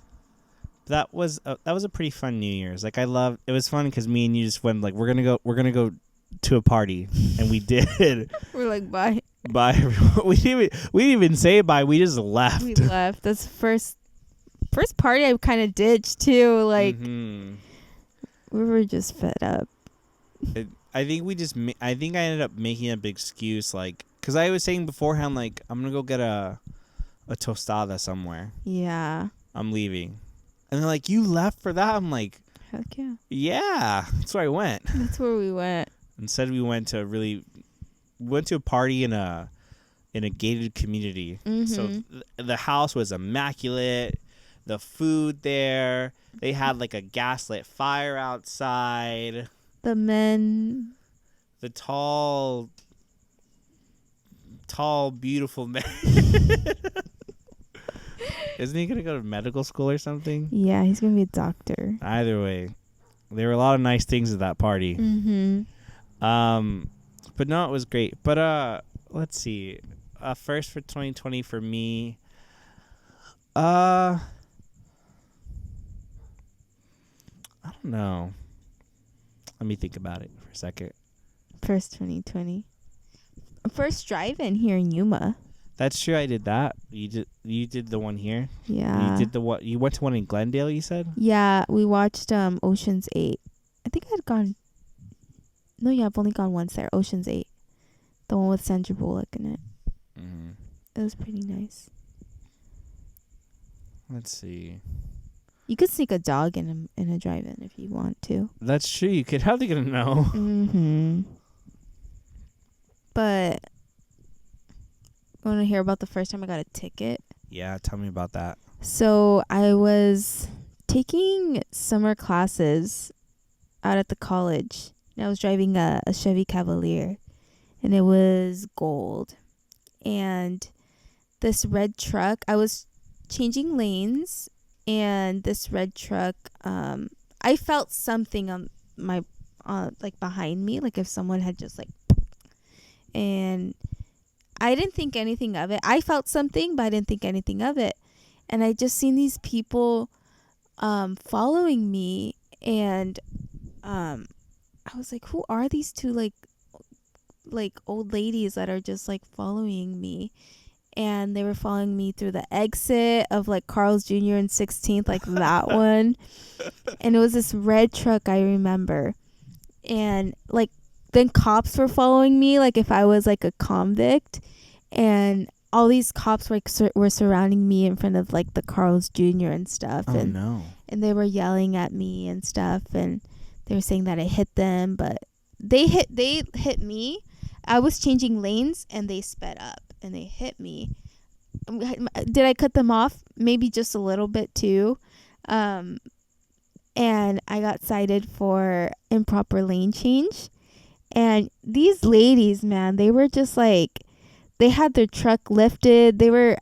Speaker 2: that was a pretty fun New Year's. Like it was fun because me and you just went like we're gonna go to a party, and we did.
Speaker 1: We're like bye.
Speaker 2: We didn't even say bye. We just left.
Speaker 1: We left. That's first party I kind of ditched too. Like we were just fed up.
Speaker 2: I think I ended up making a big excuse, like because I was saying beforehand, like I'm gonna go get a tostada somewhere.
Speaker 1: Yeah.
Speaker 2: I'm leaving. And they're like, you left for that? I'm like,
Speaker 1: heck yeah.
Speaker 2: Yeah, that's where I went.
Speaker 1: That's where we went.
Speaker 2: Instead, we went to a party in a gated community. Mm-hmm. So the house was immaculate. The food there. They had like a gaslit fire outside.
Speaker 1: The men.
Speaker 2: The tall, beautiful men. Isn't he gonna go to medical school or something?
Speaker 1: Yeah, he's gonna be a doctor.
Speaker 2: Either way, there were a lot of nice things at that party.
Speaker 1: Mm-hmm.
Speaker 2: But no, it was great. But let's see. First for 2020 for me. I don't know. Let me think about it for a second.
Speaker 1: First 2020. First drive-in here in Yuma.
Speaker 2: That's true. I did that. You did the one here.
Speaker 1: Yeah.
Speaker 2: You did the what? You went to one in Glendale. You said.
Speaker 1: Yeah, we watched Ocean's 8. I think I'd gone. No, yeah, I've only gone once there. Ocean's 8, the one with Sandra Bullock in it.
Speaker 2: Mm-hmm.
Speaker 1: It was pretty nice.
Speaker 2: Let's see.
Speaker 1: You could sneak a dog in a drive-in if you want to.
Speaker 2: That's true. You could. How are they gonna know?
Speaker 1: Mm-hmm. But want to hear about the first time I got a ticket?
Speaker 2: Yeah, tell me about that.
Speaker 1: So I was taking summer classes out at the college. And I was driving a Chevy Cavalier, and it was gold. And this red truck, I was changing lanes, and this red truck, I felt something on my, like behind me, like if someone had just like, and I didn't think anything of it. I felt something, but I didn't think anything of it. And I just seen these people following me, and I was like, who are these two like old ladies that are just like following me? And they were following me through the exit of like Carl's Jr. and 16th, like that one. And it was this red truck, I remember. And like then cops were following me, like if I was like a convict. And all these cops were surrounding me in front of like the Carl's Jr. and stuff.
Speaker 2: Oh,
Speaker 1: and
Speaker 2: no.
Speaker 1: And they were yelling at me and stuff, and they were saying that I hit them, but they hit me. I was changing lanes, and they sped up, and they hit me. Did I cut them off? Maybe just a little bit too. And I got cited for improper lane change. And these ladies, man, they were just like, they had their truck lifted. They were,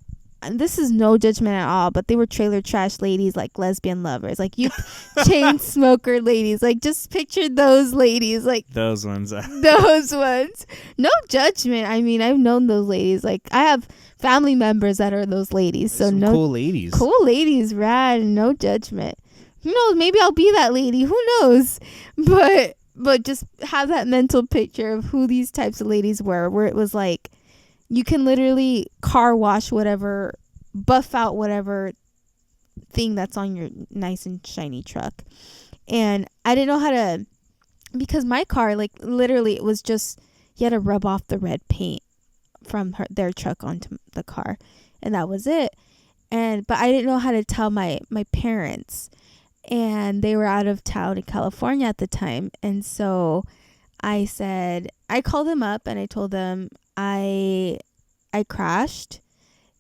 Speaker 1: this is no judgment at all, but they were trailer trash ladies, like lesbian lovers, like you chain smoker ladies. Like just picture those ladies, like
Speaker 2: those ones.
Speaker 1: Those ones. No judgment. I mean, I've known those ladies. Like I have family members that are those ladies. So
Speaker 2: Some
Speaker 1: no
Speaker 2: cool ladies.
Speaker 1: Cool ladies, rad, no judgment. Who knows? Maybe I'll be that lady. Who knows? But just have that mental picture of who these types of ladies were, where it was like, you can literally car wash whatever, buff out whatever thing that's on your nice and shiny truck. And I didn't know how to, because my car, like literally it was just, you had to rub off the red paint from their truck onto the car. And that was it. But I didn't know how to tell my parents. And they were out of town in California at the time. And so I called them up and I told them I crashed,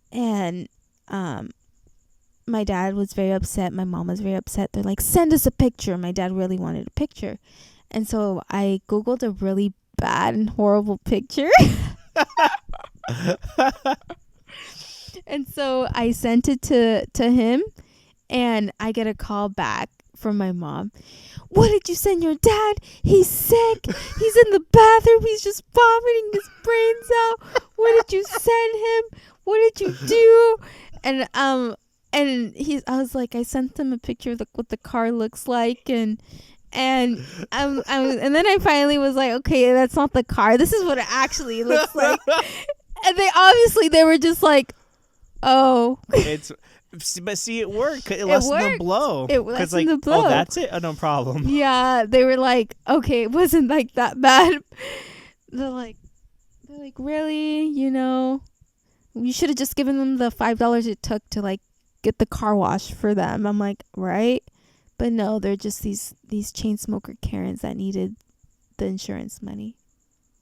Speaker 1: and my dad was very upset. My mom was very upset. They're like, send us a picture. My dad really wanted a picture. And so I Googled a really bad and horrible picture. And so I sent it to him, and I get a call back from my mom. What did you send your dad? He's sick. He's in the bathroom. He's just vomiting his brains out. What did you send him? What did you do? And I was like, I sent him a picture of what the car looks like, and then I finally was like, okay, that's not the car. This is what it actually looks like. And they were just like, oh.
Speaker 2: But see, it worked. It lessened the blow.
Speaker 1: It lessened the blow.
Speaker 2: Oh, that's it? Oh, no problem.
Speaker 1: Yeah, they were like, okay, it wasn't like that bad. They're like, really? You know, you should have just given them the $5 it took to like get the car wash for them. I'm like, right? But no, they're just these chain smoker Karens that needed the insurance money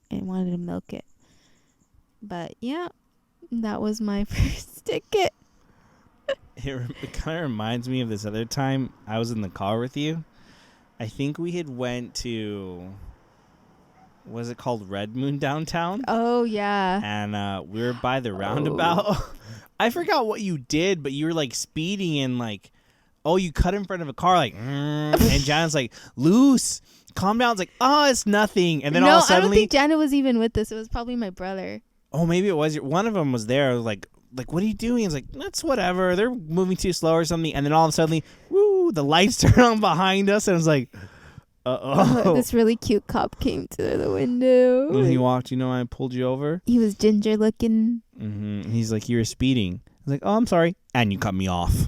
Speaker 1: and wanted to milk it. But yeah, that was my first ticket.
Speaker 2: It kind of reminds me of this other time I was in the car with you. I think we had went to, was it called Red Moon downtown?
Speaker 1: Oh, yeah.
Speaker 2: And we were by the roundabout. I forgot what you did, but you were like speeding and like, you cut in front of a car like, and Janet's like, loose, calm down. It's like, oh, it's nothing. And then all suddenly,
Speaker 1: I don't think Janet was even with us. It was probably my brother.
Speaker 2: Oh, maybe it was. One of them was there. Like, what are you doing? It's like, that's whatever. They're moving too slow or something. And then all of a sudden, woo, the lights turn on behind us. And I was like, uh-oh.
Speaker 1: This really cute cop came to the window.
Speaker 2: When he walked, I pulled you over.
Speaker 1: He was ginger looking.
Speaker 2: Mm-hmm. He's like, you were speeding. I was like, oh, I'm sorry. And you cut me off.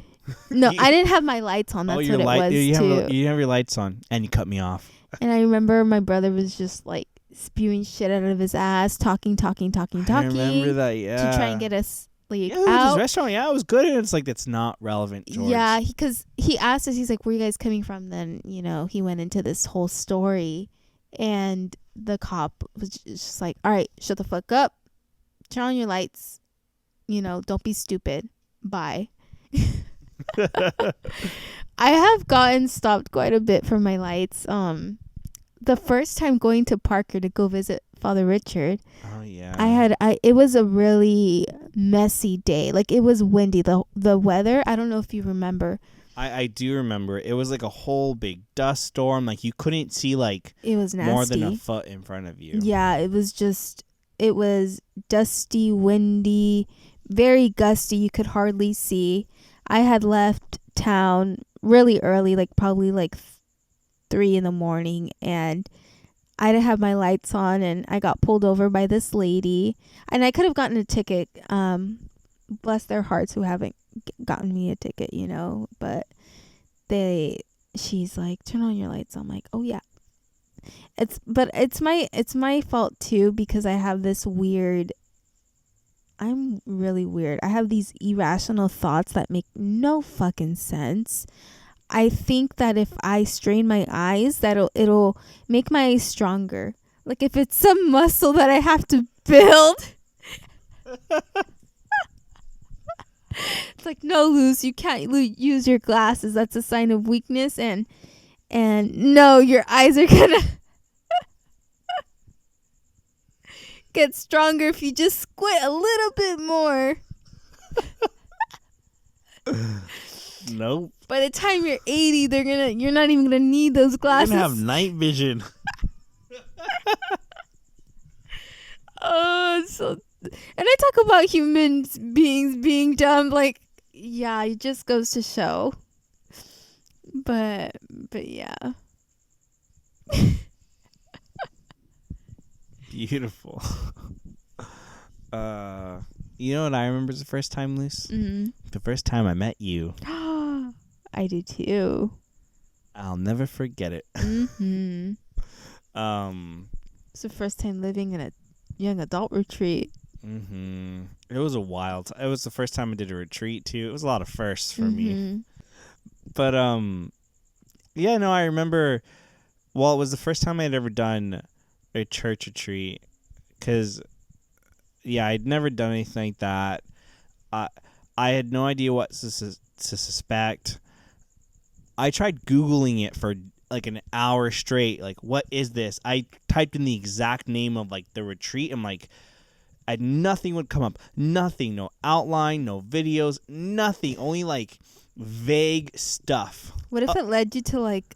Speaker 1: No, I didn't have my lights on. That's what it was,
Speaker 2: you
Speaker 1: too.
Speaker 2: You didn't have your lights on. And you cut me off.
Speaker 1: And I remember my brother was just like spewing shit out of his ass, talking.
Speaker 2: I remember that, yeah.
Speaker 1: To try and get us like
Speaker 2: Yeah, this restaurant, yeah, it was good. And it's like, that's not relevant, George.
Speaker 1: Yeah, because he asked us, he's like, where are you guys coming from? Then, you know, he went into this whole story, and the cop was just like, all right, shut the fuck up, turn on your lights, you know, don't be stupid, bye. I have gotten stopped quite a bit for my lights. The first time going to Parker to go visit Father Richard,
Speaker 2: Oh yeah.
Speaker 1: it was a really messy day. Like, it was windy. The weather, I don't know if you remember.
Speaker 2: I do remember. It was like a whole big dust storm. Like, you couldn't see like
Speaker 1: It was nasty.
Speaker 2: more than a foot in front of you.
Speaker 1: Yeah, it was dusty, windy, very gusty. You could hardly see. I had left town really early, like probably like 3 a.m, and I didn't have my lights on, and I got pulled over by this lady, and I could have gotten a ticket. Bless their hearts who haven't gotten me a ticket, you know, but she's like, turn on your lights. I'm like, oh yeah. It's my fault too, because I have this I'm really weird. I have these irrational thoughts that make no fucking sense. I think that if I strain my eyes, it'll make my eyes stronger. Like, if it's some muscle that I have to build. It's like, no, Luz, you can't use your glasses. That's a sign of weakness. And no, your eyes are gonna get stronger if you just squint a little bit more.
Speaker 2: Nope.
Speaker 1: By the time you're 80, you're not even gonna need those glasses.
Speaker 2: You're gonna have night vision.
Speaker 1: And I talk about human beings being dumb, like, yeah, it just goes to show. But yeah.
Speaker 2: Beautiful. You know what I remember is the first time, Luce?
Speaker 1: Mm-hmm.
Speaker 2: The first time I met you.
Speaker 1: I do too.
Speaker 2: I'll never forget it.
Speaker 1: Mm-hmm. It's the first time living in a young adult retreat.
Speaker 2: Mm-hmm. It was a wild. It was the first time I did a retreat too. It was a lot of firsts for me. But yeah, no, I remember. Well, it was the first time I had ever done a church retreat, because yeah, I'd never done anything like that. I had no idea what to suspect. I tried Googling it for like an hour straight. Like, what is this? I typed in the exact name of like the retreat, and like, nothing would come up. Nothing. No outline. No videos. Nothing. Only like vague stuff.
Speaker 1: What if it led you to like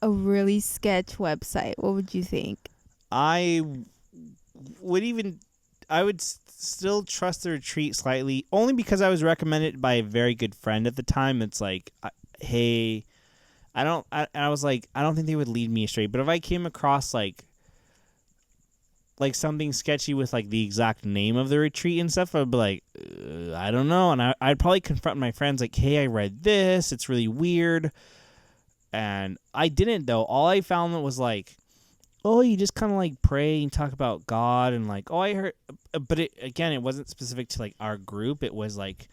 Speaker 1: a really sketch website? What would you think?
Speaker 2: I would still trust the retreat slightly, only because I was recommended by a very good friend at the time. It's like, hey, I was like, I don't think they would lead me astray. But if I came across like something sketchy with like the exact name of the retreat and stuff, I'd be like, I don't know. And I'd probably confront my friends like, hey, I read this. It's really weird. And I didn't, though. All I found was like, oh, you just kind of like pray and talk about God, and like, oh, I heard, but it wasn't specific to like our group. It was like,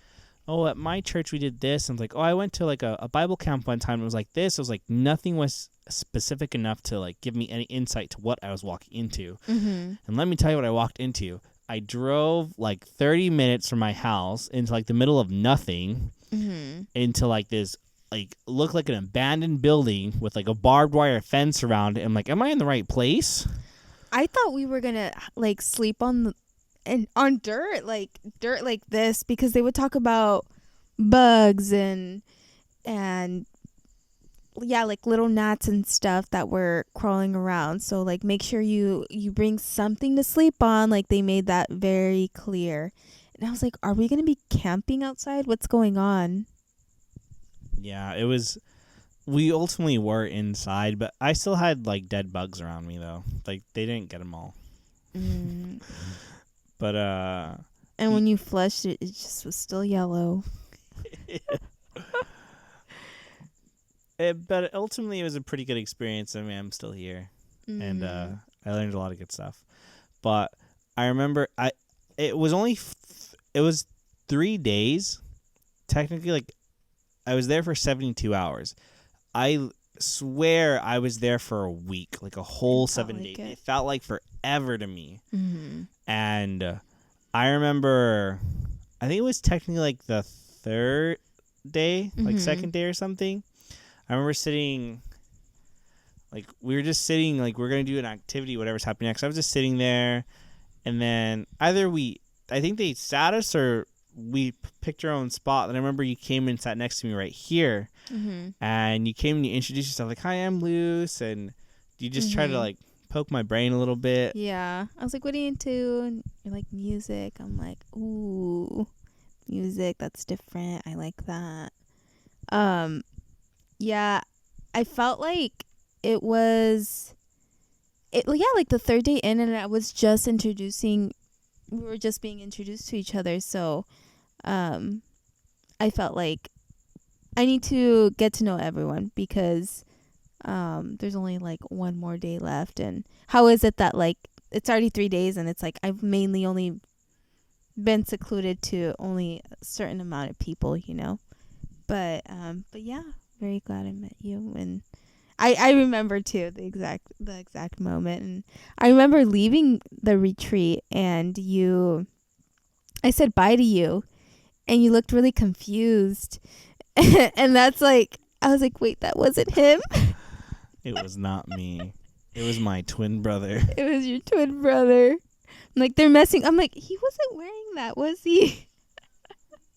Speaker 2: oh, at my church we did this, and like, oh, I went to like a Bible camp one time. It was like this. It was like nothing was specific enough to like give me any insight to what I was walking into.
Speaker 1: Mm-hmm.
Speaker 2: And let me tell you what I walked into. I drove like 30 minutes from my house into like the middle of nothing, into like this. Like, look like an abandoned building with like a barbed wire fence around it. I'm like, am I in the right place?
Speaker 1: I thought we were gonna like sleep on dirt like this, because they would talk about bugs and yeah, like little gnats and stuff that were crawling around. So like, make sure you bring something to sleep on. Like, they made that very clear. And I was like, are we gonna be camping outside? What's going on?
Speaker 2: Yeah, it was. We ultimately were inside, but I still had like dead bugs around me though. Like, they didn't get them all. But
Speaker 1: and when you flushed it, it just was still yellow.
Speaker 2: But ultimately, it was a pretty good experience. I mean, I'm still here, and I learned a lot of good stuff. But I remember, it was 3 days. Technically, like, I was there for 72 hours. I swear I was there for a week, like a whole
Speaker 1: It felt
Speaker 2: 7
Speaker 1: like
Speaker 2: days.
Speaker 1: it.
Speaker 2: It felt like forever to me.
Speaker 1: Mm-hmm.
Speaker 2: And I remember, I think it was technically like the third day, like
Speaker 1: Mhm.
Speaker 2: second day or something. I remember sitting, like, we were just sitting, like, we're going to do an activity, whatever's happening next. I was just sitting there, and then either I think they sat us or we picked our own spot. And I remember you came and sat next to me right here,
Speaker 1: Mm-hmm.
Speaker 2: and you came and you introduced yourself, like, hi, I'm Luce, and you just tried to,
Speaker 1: Mhm.
Speaker 2: like, poke my brain a little bit.
Speaker 1: Yeah. I was like, what are you into? And you're like, music. I'm like, ooh, music. That's different. I like that. Yeah. I felt like it was, like the third day in, and I was just we were just being introduced to each other. So, I felt like I need to get to know everyone because there's only like one more day left. And how is it that like it's already 3 days and it's like I've mainly only been secluded to only a certain amount of people, but yeah, very glad I met you. And I remember too the exact moment. And I remember leaving the retreat and I said bye to you and you looked really confused. And that's like, I was like, wait, that wasn't him.
Speaker 2: It was not me. It was my twin brother.
Speaker 1: It was your twin brother. I'm like, they're messing. I'm like, he wasn't wearing that, was he?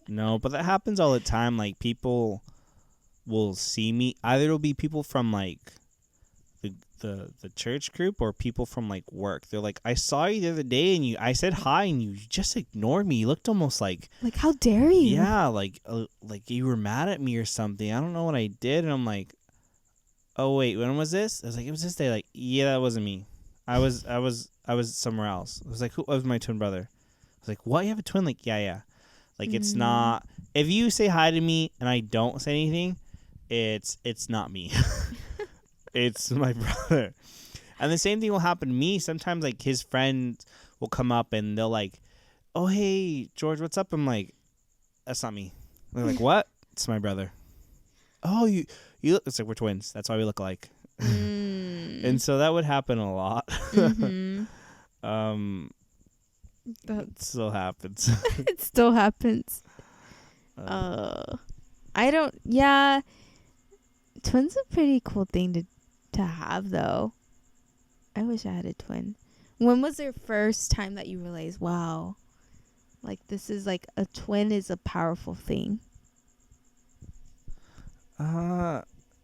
Speaker 2: No, but that happens all the time. Like, people will see me. Either it'll be people from, like, the church group or people from, like, work. They're like, I saw you the other day and I said hi and you just ignored me. You looked almost like,
Speaker 1: How dare you?
Speaker 2: yeah, like you were mad at me or something. I don't know what I did. And I'm like, oh, wait, when was this? I was like, it was this day. Like, yeah, that wasn't me. I was somewhere else. I was like, who was my twin brother? I was like, what? You have a twin? Like, yeah. Like, it's not. If you say hi to me and I don't say anything, it's not me. It's my brother. And the same thing will happen to me. Sometimes, like, his friends will come up and they'll like, oh, hey, George, what's up? I'm like, that's not me. They're like, what? It's my brother. Oh, you look. It's like, we're twins. That's why we look alike. And so that would happen a lot.
Speaker 1: Mm-hmm.
Speaker 2: It still happens.
Speaker 1: It still happens. I don't. Yeah, twins a pretty cool thing to have though. I wish I had a twin. When was your first time that you realized, wow, like this is like a twin is a powerful thing?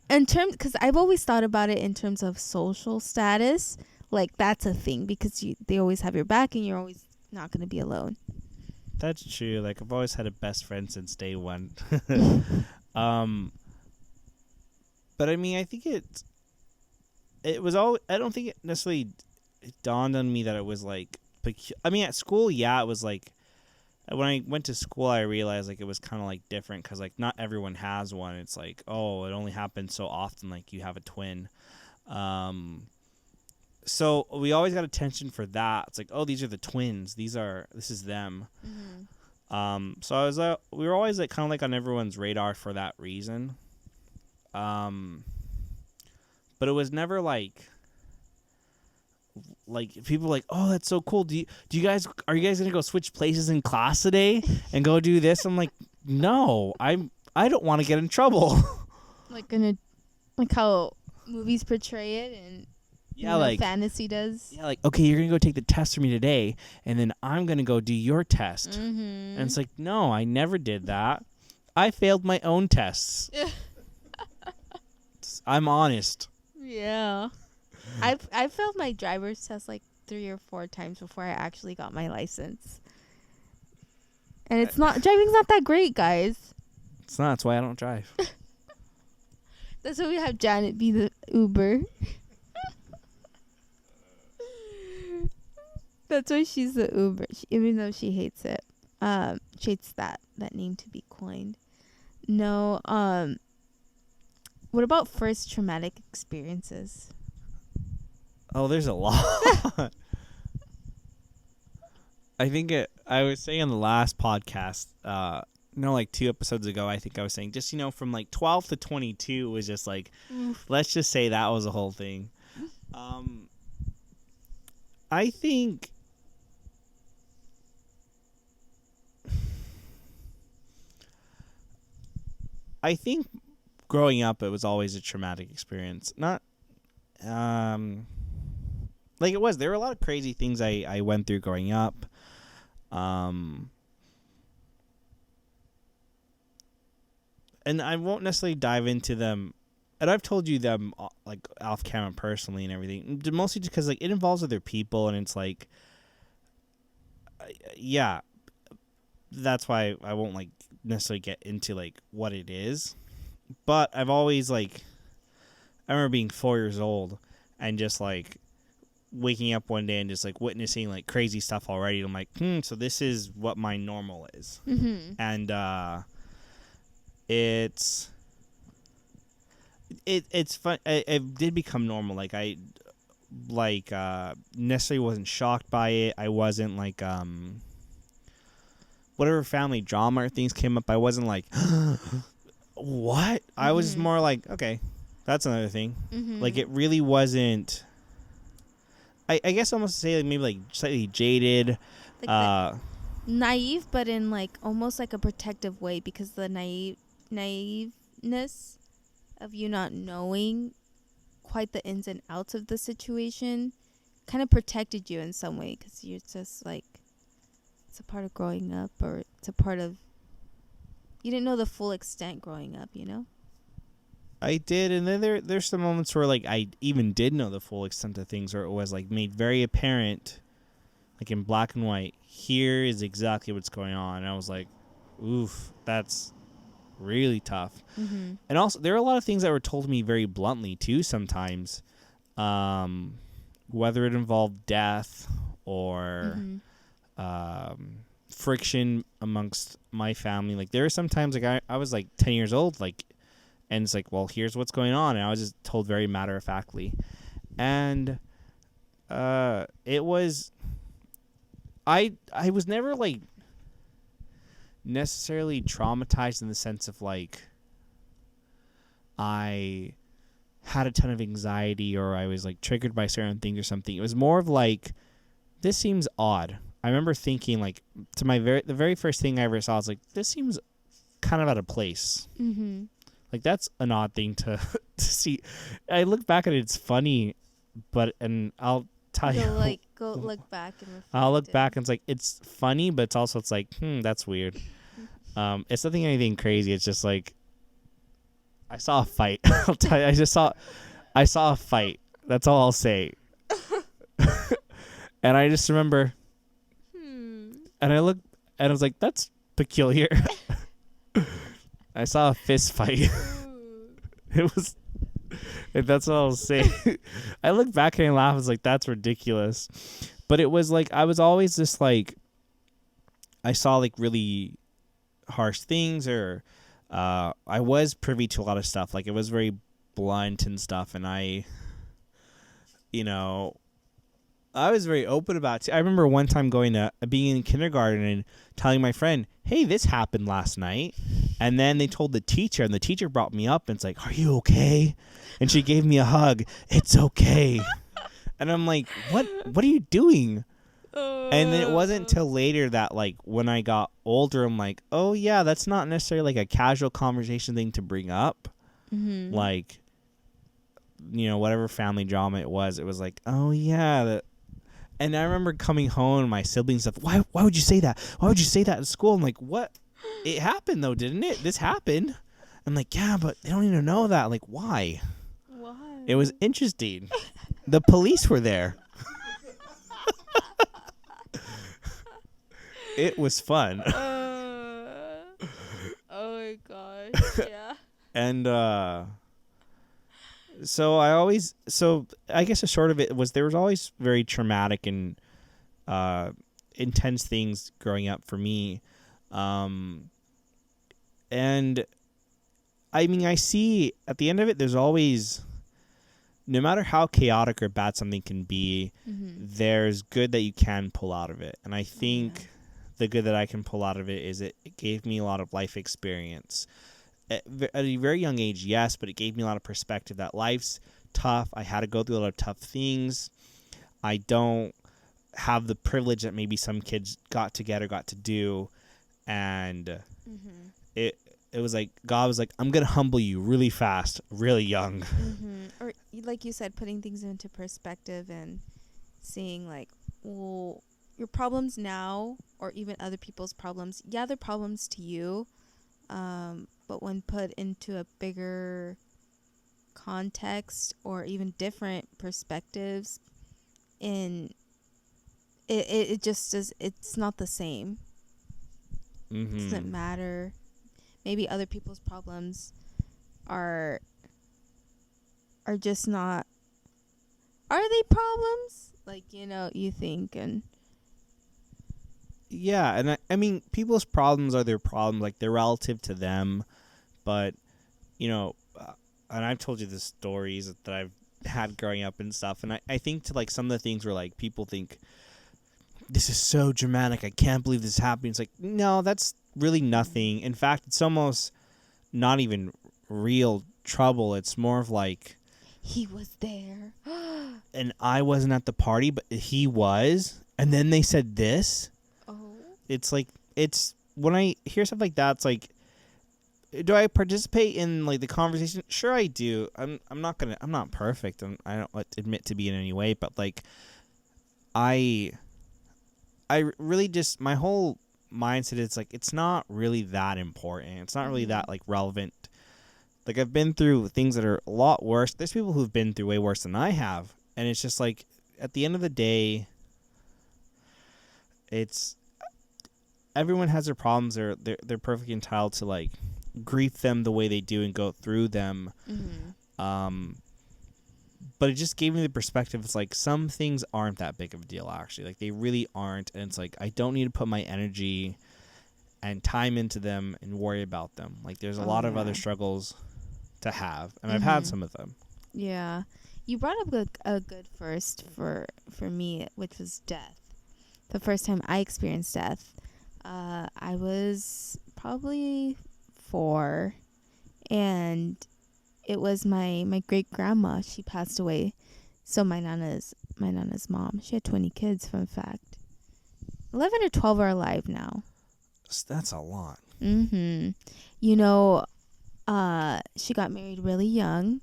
Speaker 1: Because I've always thought about it in terms of social status, like that's a thing because they always have your back and you're always not going to be alone.
Speaker 2: That's true. Like, I've always had a best friend since day one. But I mean, I think it was all. I don't think it necessarily dawned on me that it was like. I mean, at school, yeah, it was like. When I went to school, I realized like it was kind of like different because like not everyone has one. It's like, oh, it only happens so often. Like you have a twin. So we always got attention for that. It's like, oh, these are the twins. This is them. Mm-hmm. So I was we were always like kind of like on everyone's radar for that reason. But it was never like people like, oh, that's so cool. Are you guys gonna go switch places in class today and go do this? I'm like, no, I don't want to get in trouble.
Speaker 1: Like how movies portray it and like fantasy does.
Speaker 2: Yeah, like, okay, you're gonna go take the test for me today, and then I'm gonna go do your test.
Speaker 1: Mm-hmm.
Speaker 2: And it's like, no, I never did that. I failed my own tests. I'm honest.
Speaker 1: Yeah. I failed my driver's test like 3 or 4 times before I actually got my license. And driving's not that great, guys.
Speaker 2: It's not. That's why I don't drive.
Speaker 1: That's why we have Janet be the Uber. That's why she's the Uber, even though she hates it. She hates that name to be coined. No. What about first traumatic experiences?
Speaker 2: Oh, there's a lot. I think I was saying on the last podcast, like 2 episodes ago, I think I was saying just, from like 12 to 22 was just like, let's just say that was the whole thing. I think growing up, it was always a traumatic experience. Not, like it was. There were a lot of crazy things I went through growing up. And I won't necessarily dive into them. And I've told you them like off camera personally and everything. Mostly just because like it involves other people, and it's like, yeah, that's why I won't like necessarily get into like what it is. But I've always like, I remember being 4 years old and just like waking up one day and just like witnessing like crazy stuff already. I'm like, so this is what my normal is.
Speaker 1: Mm-hmm.
Speaker 2: And it's fun. It did become normal. Like I necessarily wasn't shocked by it. I wasn't like whatever family drama or things came up, I wasn't like what? Mm-hmm. I was more like, okay, that's another thing. Mm-hmm. Like it really wasn't. I guess almost say like maybe like slightly jaded,
Speaker 1: like naive, but in like almost like a protective way, because the naiveness of you not knowing quite the ins and outs of the situation kind of protected you in some way, because you're just like, it's a part of growing up, or it's a part of, you didn't know the full extent growing up, I
Speaker 2: did, and then there's some moments where like I even did know the full extent of things, or it was like made very apparent, like in black and white, here is exactly what's going on. And I was like, oof, that's really tough. Mm-hmm. And also there are a lot of things that were told to me very bluntly too sometimes, whether it involved death or friction amongst my family. Like there are sometimes like I was like 10 years old, like, and it's like, well, here's what's going on, and I was just told very matter-of-factly. And it was, I was never like necessarily traumatized in the sense of like I had a ton of anxiety or I was like triggered by certain things or something. It was more of like, this seems odd. I remember thinking like, to the very first thing I ever saw, I was like, this seems kind of out of place. Mm-hmm. Like that's an odd thing to see. I look back at it, it's funny, and I'll tell you.
Speaker 1: Like go look back and reflect.
Speaker 2: I'll look back and it's like, it's funny, but it's also, it's like, that's weird. It's nothing anything crazy. It's just like, I saw a fight. I'll tell you, I saw a fight. That's all I'll say. And I just remember, and I looked, and I was like, that's peculiar. I saw a fist fight. It was, that's all I'll say. I look back and laugh. I was like, that's ridiculous. But it was like, I was always just like, I saw like really harsh things, or I was privy to a lot of stuff. Like it was very blunt and stuff. And I was very open about it. I remember one time being in kindergarten and telling my friend, hey, this happened last night. And then they told the teacher, and the teacher brought me up and it's like, are you okay? And she gave me a hug. It's okay. And I'm like, what are you doing? And then it wasn't until later that like when I got older, I'm like, oh yeah, that's not necessarily like a casual conversation thing to bring up. Mm-hmm. Like, whatever family drama it was like, oh yeah, and I remember coming home and my siblings stuff, why would you say that? Why would you say that at school? I'm like, what? It happened though, didn't it? This happened. I'm like, yeah, but they don't even know that. Like, why? Why? It was interesting. The police were there. It was fun.
Speaker 1: Oh my gosh, yeah.
Speaker 2: And so I guess the short of it was there was always very traumatic and intense things growing up for me. And I mean, I see at the end of it, there's always, no matter how chaotic or bad something can be, there's good that you can pull out of it. And I think the good that I can pull out of it is it gave me a lot of life experience. At a very young age, yes, but it gave me a lot of perspective that life's tough. I had to go through a lot of tough things. I don't have the privilege that maybe some kids got to get or got to do. And it was like, God was like, I'm going to humble you really fast, really young.
Speaker 1: Or like you said, putting things into perspective and seeing like, well, your problems now or even other people's problems, yeah, they're problems to you. But when put into a bigger context or even different perspectives, it just does, it's not the same. It doesn't matter. Maybe other people's problems are just not, are they problems? Like, you think, and
Speaker 2: yeah, and I mean, people's problems are their problems, like they're relative to them, but and I've told you the stories that I've had growing up and stuff, and I think to like some of the things where like people think this is so dramatic, I can't believe this happened. It's like, no, that's really nothing. In fact, it's almost not even real trouble. It's more of like,
Speaker 1: he was there
Speaker 2: and I wasn't at the party, but he was, and then they said this. It's like, it's when I hear stuff like that, it's like, do I participate in like the conversation? Sure, I do. I'm not perfect, and I don't admit to be in any way, but like, I really just, my whole mindset is like, it's not really that important. It's not really that like relevant. Like, I've been through things that are a lot worse. There's people who've been through way worse than I have, and it's just like, at the end of the day, it's, everyone has their problems. They're perfectly entitled to like grieve them the way they do and go through them. But it just gave me the perspective. It's like, some things aren't that big of a deal, actually. Like, they really aren't. And it's like, I don't need to put my energy and time into them and worry about them. Like, there's a lot of other struggles to have, and I've had some of them.
Speaker 1: Yeah, you brought up a good first for me, which was death. The first time I experienced death, I was probably 4, and it was my great grandma. She passed away. So my nana's mom. She had 20 kids. Fun fact. 11 or 12 are alive now.
Speaker 2: That's a lot.
Speaker 1: She got married really young,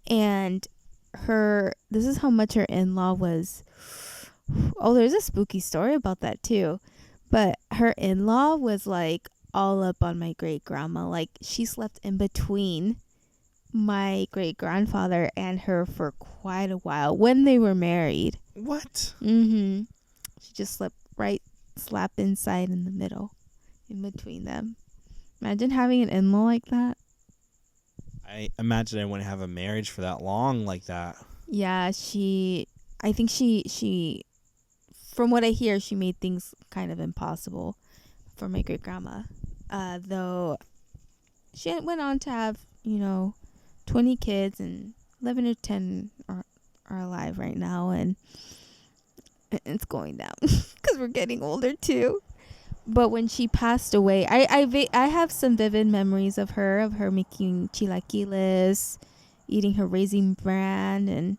Speaker 1: and this is how much her in-law was. Oh, there's a spooky story about that too. But her in-law was like all up on my great grandma. Like, she slept in between my great grandfather and her for quite a while when they were married.
Speaker 2: What?
Speaker 1: She just slept right slap inside in the middle, in between them. Imagine having an in-law like that.
Speaker 2: I imagine I wouldn't have a marriage for that long like that.
Speaker 1: Yeah, I think she from what I hear, she made things kind of impossible for my great grandma. Though she went on to have, 20 kids, and 11 or 10 are alive right now, and it's going down because we're getting older too. But when she passed away, I have some vivid memories of her making chilaquiles, eating her raisin bran, and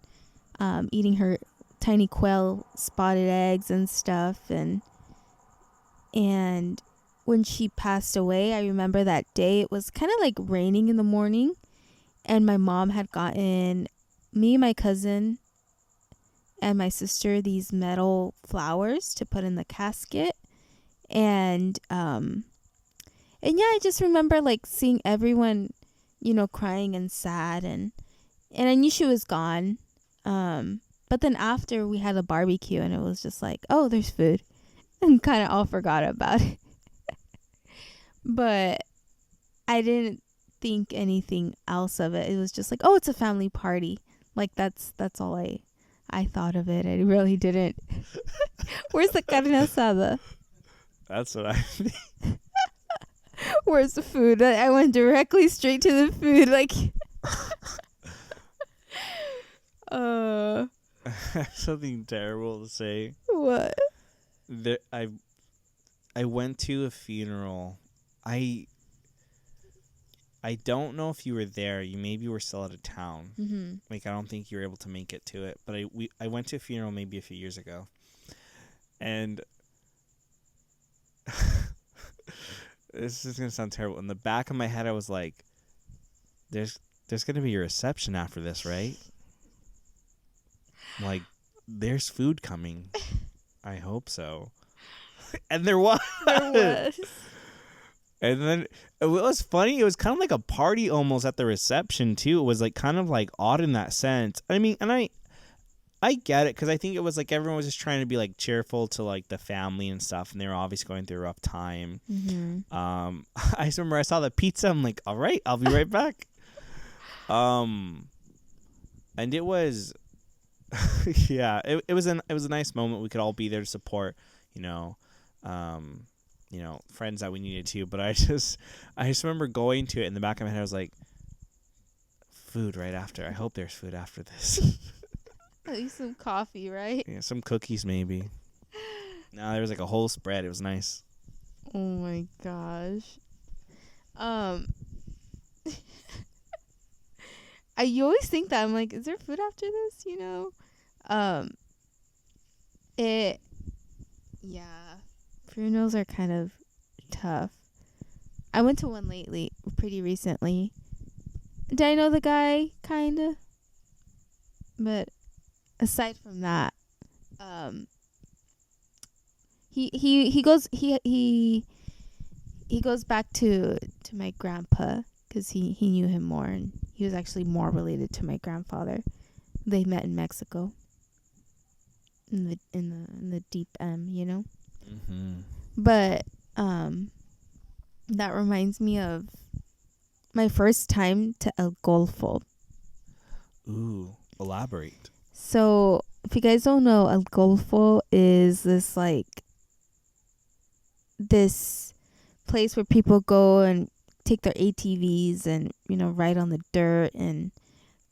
Speaker 1: eating her tiny quail spotted eggs and stuff. And when she passed away, I remember that day it was kind of like raining in the morning, and my mom had gotten me, my cousin, and my sister these metal flowers to put in the casket. And yeah, I just remember like seeing everyone, crying and sad, and I knew she was gone. But then after we had a barbecue, and it was just like, oh, there's food, and kind of all forgot about it. But I didn't think anything else of it. It was just like, oh, it's a family party. Like, that's all I thought of it. I really didn't. Where's the carne asada?
Speaker 2: That's what I think.
Speaker 1: Where's the food? I went directly straight to the food. Like,
Speaker 2: something terrible to say.
Speaker 1: What?
Speaker 2: I I went to a funeral. I don't know if you were there. You maybe were still out of town.
Speaker 1: Mm-hmm.
Speaker 2: Like, I don't think you were able to make it to it. But I went to a funeral maybe a few years ago. And this is going to sound terrible. In the back of my head, I was like, there's going to be a reception after this, right? Like, there's food coming. I hope so. And there was.
Speaker 1: There was.
Speaker 2: And then it was funny. It was kind of like a party almost at the reception too. It was like kind of like odd in that sense. I mean, and I get it because I think it was like everyone was just trying to be like cheerful to like the family and stuff, and they were obviously going through a rough time.
Speaker 1: Mm-hmm.
Speaker 2: I just remember I saw the pizza. I'm like, all right, I'll be right back. And it was, yeah, it was a nice moment. We could all be there to support, friends that we needed to. But I just remember going to it in the back of my head. I was like, food right after. I hope there's food after this.
Speaker 1: At least some coffee, right?
Speaker 2: Yeah, some cookies maybe. No, there was like a whole spread. It was nice.
Speaker 1: Oh my gosh. You always think that. I'm like, is there food after this? Funerals are kind of tough. I went to one pretty recently. Did I know the guy? Kinda. But aside from that, he goes back to my grandpa because he knew him more, and he was actually more related to my grandfather. They met in Mexico. In the deep M,
Speaker 2: Mm-hmm.
Speaker 1: But that reminds me of my first time to El Golfo.
Speaker 2: Ooh, elaborate.
Speaker 1: So, if you guys don't know, El Golfo is this place where people go and take their ATVs and, ride on the dirt and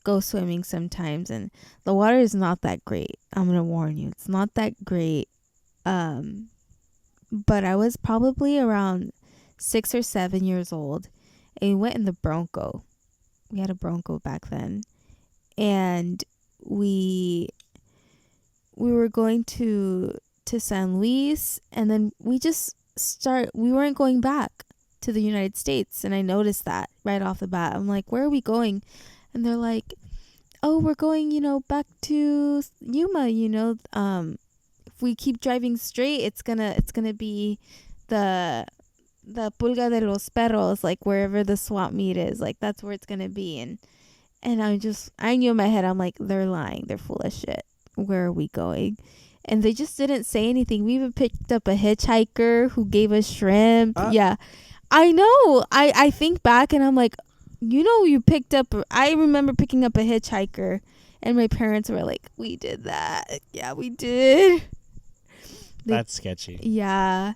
Speaker 1: go swimming sometimes. And the water is not that great. I'm going to warn you. It's not that great. But I was probably around 6 or 7 years old, and we went in the Bronco. We had a Bronco back then, and we were going to San Luis, and then we weren't going back to the United States, and I noticed that right off the bat. I'm like, where are we going? And they're like, oh, we're going, back to Yuma, if we keep driving straight, it's gonna be the Pulga de los Perros, like wherever the swap meet is, like that's where it's gonna be. And I knew in my head, I'm like, they're lying, they're full of shit. Where are we going? And they just didn't say anything. We even picked up a hitchhiker who gave us shrimp. Yeah, I know. I think back and I'm like, I remember picking up a hitchhiker, and my parents were like, we did that. Yeah, we did.
Speaker 2: That's sketchy.
Speaker 1: Yeah,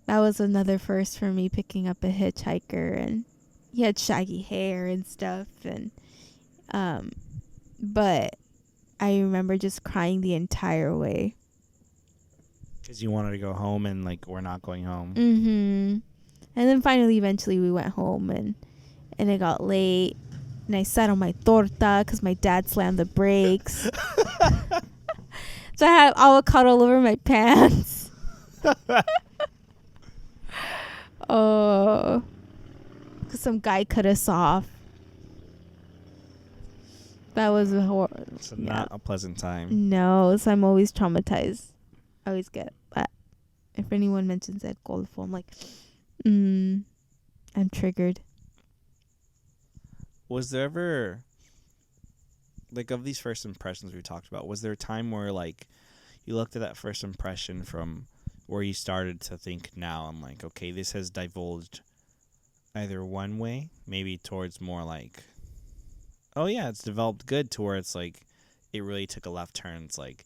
Speaker 1: that was another first for me, picking up a hitchhiker, and he had shaggy hair and stuff, and but I remember just crying the entire way.
Speaker 2: Because you wanted to go home, and like, we're not going home.
Speaker 1: Mm-hmm. And then eventually we went home, and it got late, and I sat on my torta because my dad slammed the brakes. So I had avocado all over my pants. Oh, because some guy cut us off. That was
Speaker 2: It's not a pleasant time.
Speaker 1: No, so I'm always traumatized. I always get that. If anyone mentions that Golfo, I'm like, I'm triggered.
Speaker 2: Was there ever, like, of these first impressions we talked about, was there a time where, like, you looked at that first impression from where you started to think now, I'm like, okay, this has divulged either one way, maybe towards more like, oh yeah, it's developed good, to where it's like, it really took a left turn. It's like,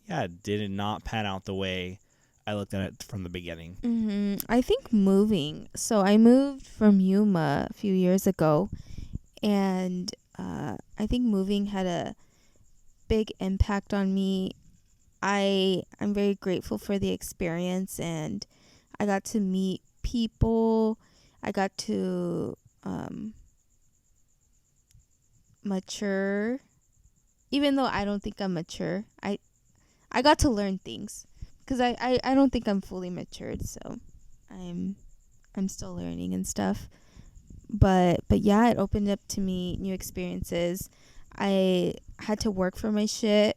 Speaker 2: yeah, did it not pan out the way I looked at it from the beginning?
Speaker 1: Mm-hmm. I think moving. So I moved from Yuma a few years ago, and I think moving had a big impact on me. I'm very grateful for the experience, and I got to meet people. I got to mature. Even though I don't think I'm mature, I got to learn things, because I don't think I'm fully matured, so I'm still learning and stuff. But yeah, it opened up to me new experiences. I had to work for my shit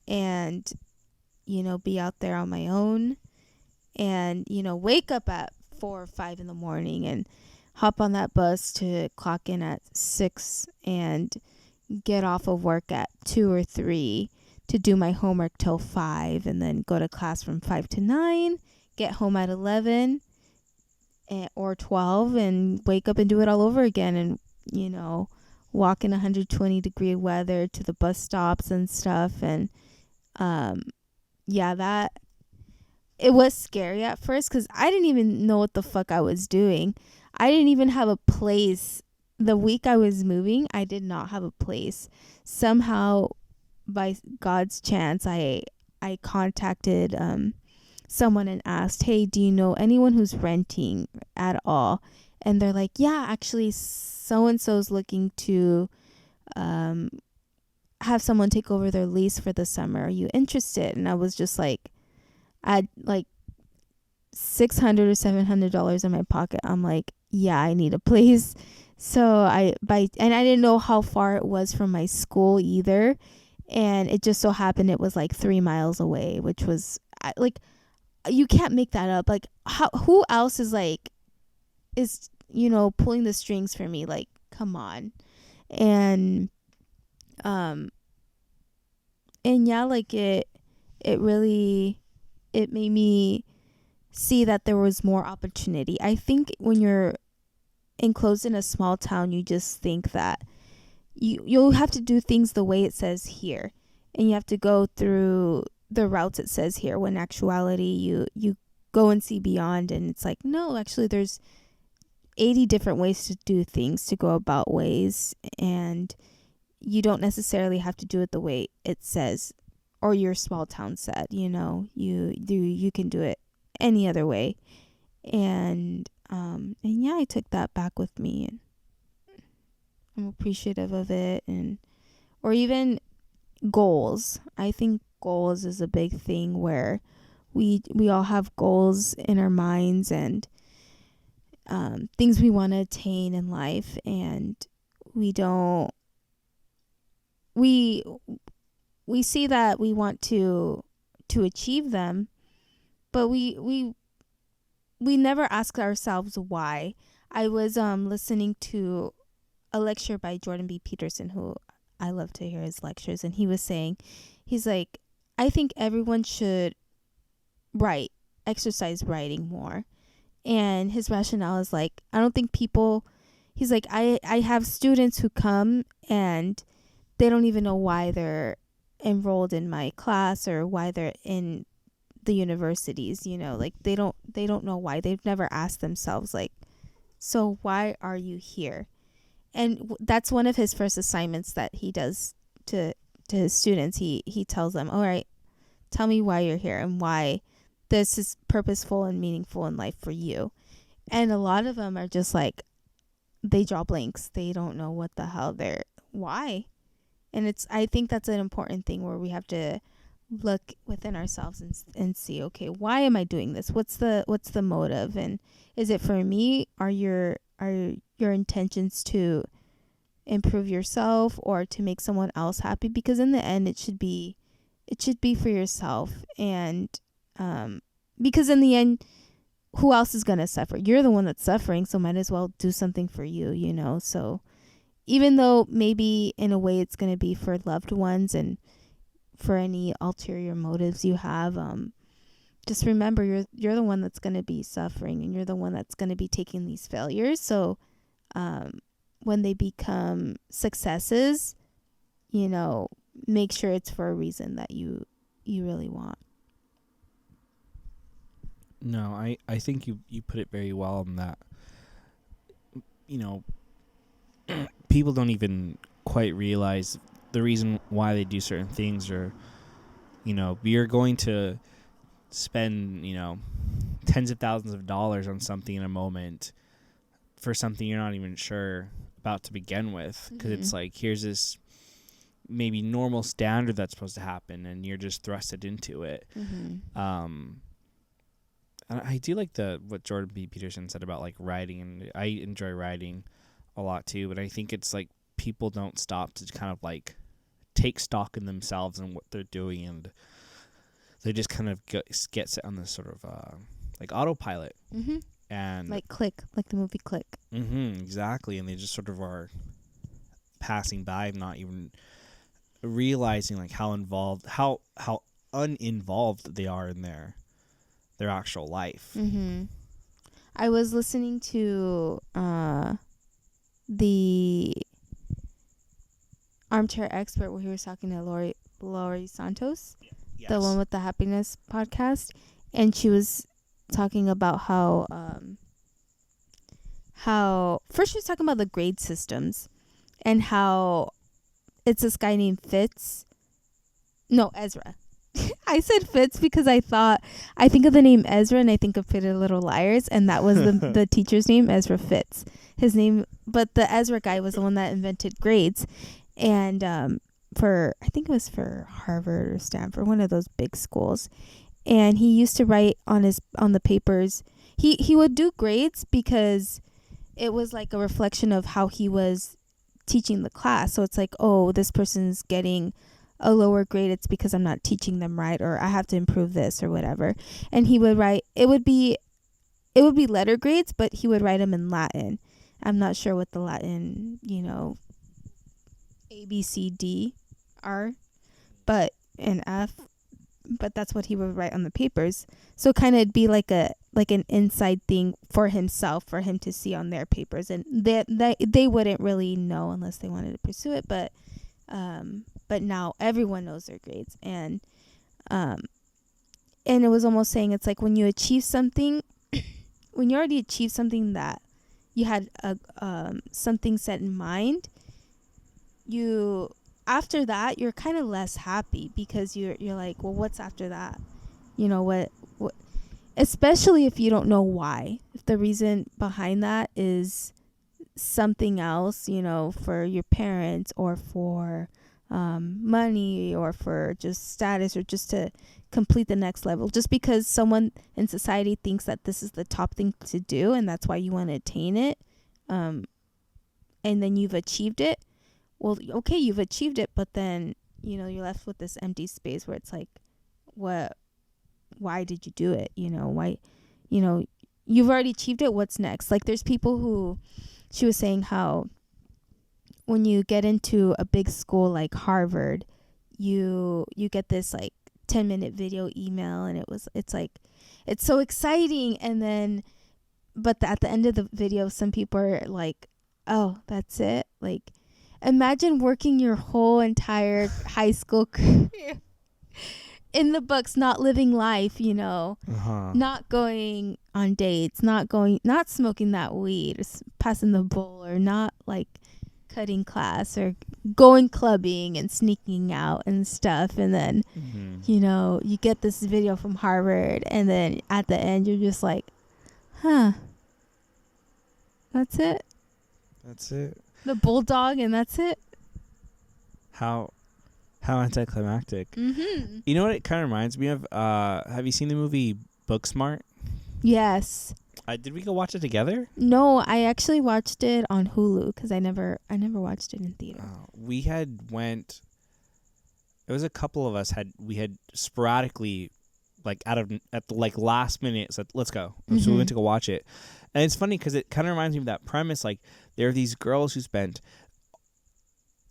Speaker 1: and, be out there on my own, and, wake up at 4 or 5 in the morning and hop on that bus to clock in at 6 and get off of work at 2 or 3 to do my homework till 5, and then go to class from 5 to 9, get home at 11 or 12, and wake up and do it all over again, and, walk in 120-degree weather to the bus stops and stuff. And that it was scary at first, because I didn't even know what the fuck I was doing. I didn't even have a place. The week I was moving, I did not have a place. Somehow, by God's chance, I contacted someone and asked, hey, do you know anyone who's renting at all? And they're like, yeah, actually, so-and-so's looking to have someone take over their lease for the summer. Are you interested? And I was just like, I had like $600 or $700 in my pocket. I'm like, yeah, I need a place. So and I didn't know how far it was from my school either. And it just so happened it was like 3 miles away, which was like, you can't make that up. Like, who else is pulling the strings for me? Like, come on. And yeah, like it really, it made me see that there was more opportunity. I think when you're enclosed in a small town, you just think that you'll have to do things the way it says here, and you have to go through the routes it says here, when in actuality you go and see beyond, and it's like, no, actually there's 80 different ways to do things, to go about ways, and you don't necessarily have to do it the way it says or your small town said. You can do it any other way. And yeah, I took that back with me, and I'm appreciative of it. Or even goals. I think goals is a big thing, where we all have goals in our minds, and things we want to attain in life, and we see that we want to achieve them, but we never ask ourselves why. I was listening to a lecture by Jordan B. Peterson, who I love to hear his lectures, and he was saying, he's like, I think everyone should exercise writing more. And his rationale is like, I don't think he's like, I have students who come and they don't even know why they're enrolled in my class or why they're in the universities, like they don't know why. They've never asked themselves, like, so why are you here? And that's one of his first assignments that he does to his students. He tells them, all right, tell me why you're here and why this is purposeful and meaningful in life for you. And a lot of them are just like, they draw blanks. They don't know what the hell why. And I think that's an important thing, where we have to look within ourselves and see, okay, why am I doing this? What's the motive? And is it for me? Are your intentions to improve yourself or to make someone else happy? Because in the end, it should be for yourself. And because in the end, who else is going to suffer? You're the one that's suffering, so might as well do something for you, So even though maybe in a way it's going to be for loved ones and for any ulterior motives you have, just remember you're the one that's going to be suffering, and you're the one that's going to be taking these failures. So when they become successes, make sure it's for a reason that you really want.
Speaker 2: No, I think you put it very well in that, people don't even quite realize the reason why they do certain things, or, you're going to spend, $10 tens of thousands of dollars on something in a moment for something you're not even sure about to begin with, because it's like, here's this maybe normal standard that's supposed to happen, and you're just thrusted into it. I do like what Jordan B. Peterson said about like writing, and I enjoy writing a lot too, but I think it's like people don't stop to kind of like take stock in themselves and what they're doing, and they just kind of get set on this sort of like autopilot. And
Speaker 1: like Click, like the movie Click.
Speaker 2: Exactly. And they just sort of are passing by, not even realizing like how uninvolved they are in their actual life.
Speaker 1: I was listening to the Armchair Expert where he was talking to Laurie Santos, the one with the happiness podcast, and she was talking about how first she was talking about the grade systems and how it's this guy named Ezra. I said Fitz because I think of the name Ezra and I think of Pretty Little Liars, and that was the teacher's name, Ezra Fitz. His name, but the Ezra guy was the one that invented grades, and I think it was for Harvard or Stanford, one of those big schools. And he used to write on the papers. He would do grades because it was like a reflection of how he was teaching the class. So it's like, oh, this person's getting a lower grade, it's because I'm not teaching them right, or I have to improve this or whatever. And he would write, it would be letter grades, but he would write them in Latin. I'm not sure what the Latin, A, B, C, D are, but an F, but that's what he would write on the papers. So kind of it'd be like an inside thing for himself, for him to see on their papers, and they wouldn't really know unless they wanted to pursue it, but now everyone knows their grades, and it was almost saying it's like when you achieve something, when you already achieved something that you had something set in mind, after that you're kind of less happy because you're like, well, what's after that? What especially if you don't know why, if the reason behind that is something else, for your parents or for money or for just status or just to complete the next level, just because someone in society thinks that this is the top thing to do and that's why you want to attain it, and then you've achieved it. Well, okay, you've achieved it, but then you're left with this empty space where it's like, why did you do it? Why, you've already achieved it, what's next? Like there's people who, she was saying how when you get into a big school like Harvard, you get this like 10-minute video email, and it's like, it's so exciting. And then, but at the end of the video, some people are like, oh, that's it. Like, imagine working your whole entire high school career in the books, not living life, not going on dates, not smoking that weed, or passing the bowl, or not like cutting class, or going clubbing and sneaking out and stuff. And then, you get this video from Harvard, and then at the end, you're just like, huh, that's it.
Speaker 2: That's it.
Speaker 1: The bulldog, and that's it.
Speaker 2: How anticlimactic. You know what it kind of reminds me of? Have you seen the movie Booksmart? Yes. Did we go watch it together?
Speaker 1: No, I actually watched it on Hulu because I never watched it in theater.
Speaker 2: We had went. It was a couple of us we had sporadically, like at the like last minute said, let's go. So we went to go watch it, and it's funny because it kind of reminds me of that premise. Like there are these girls who spent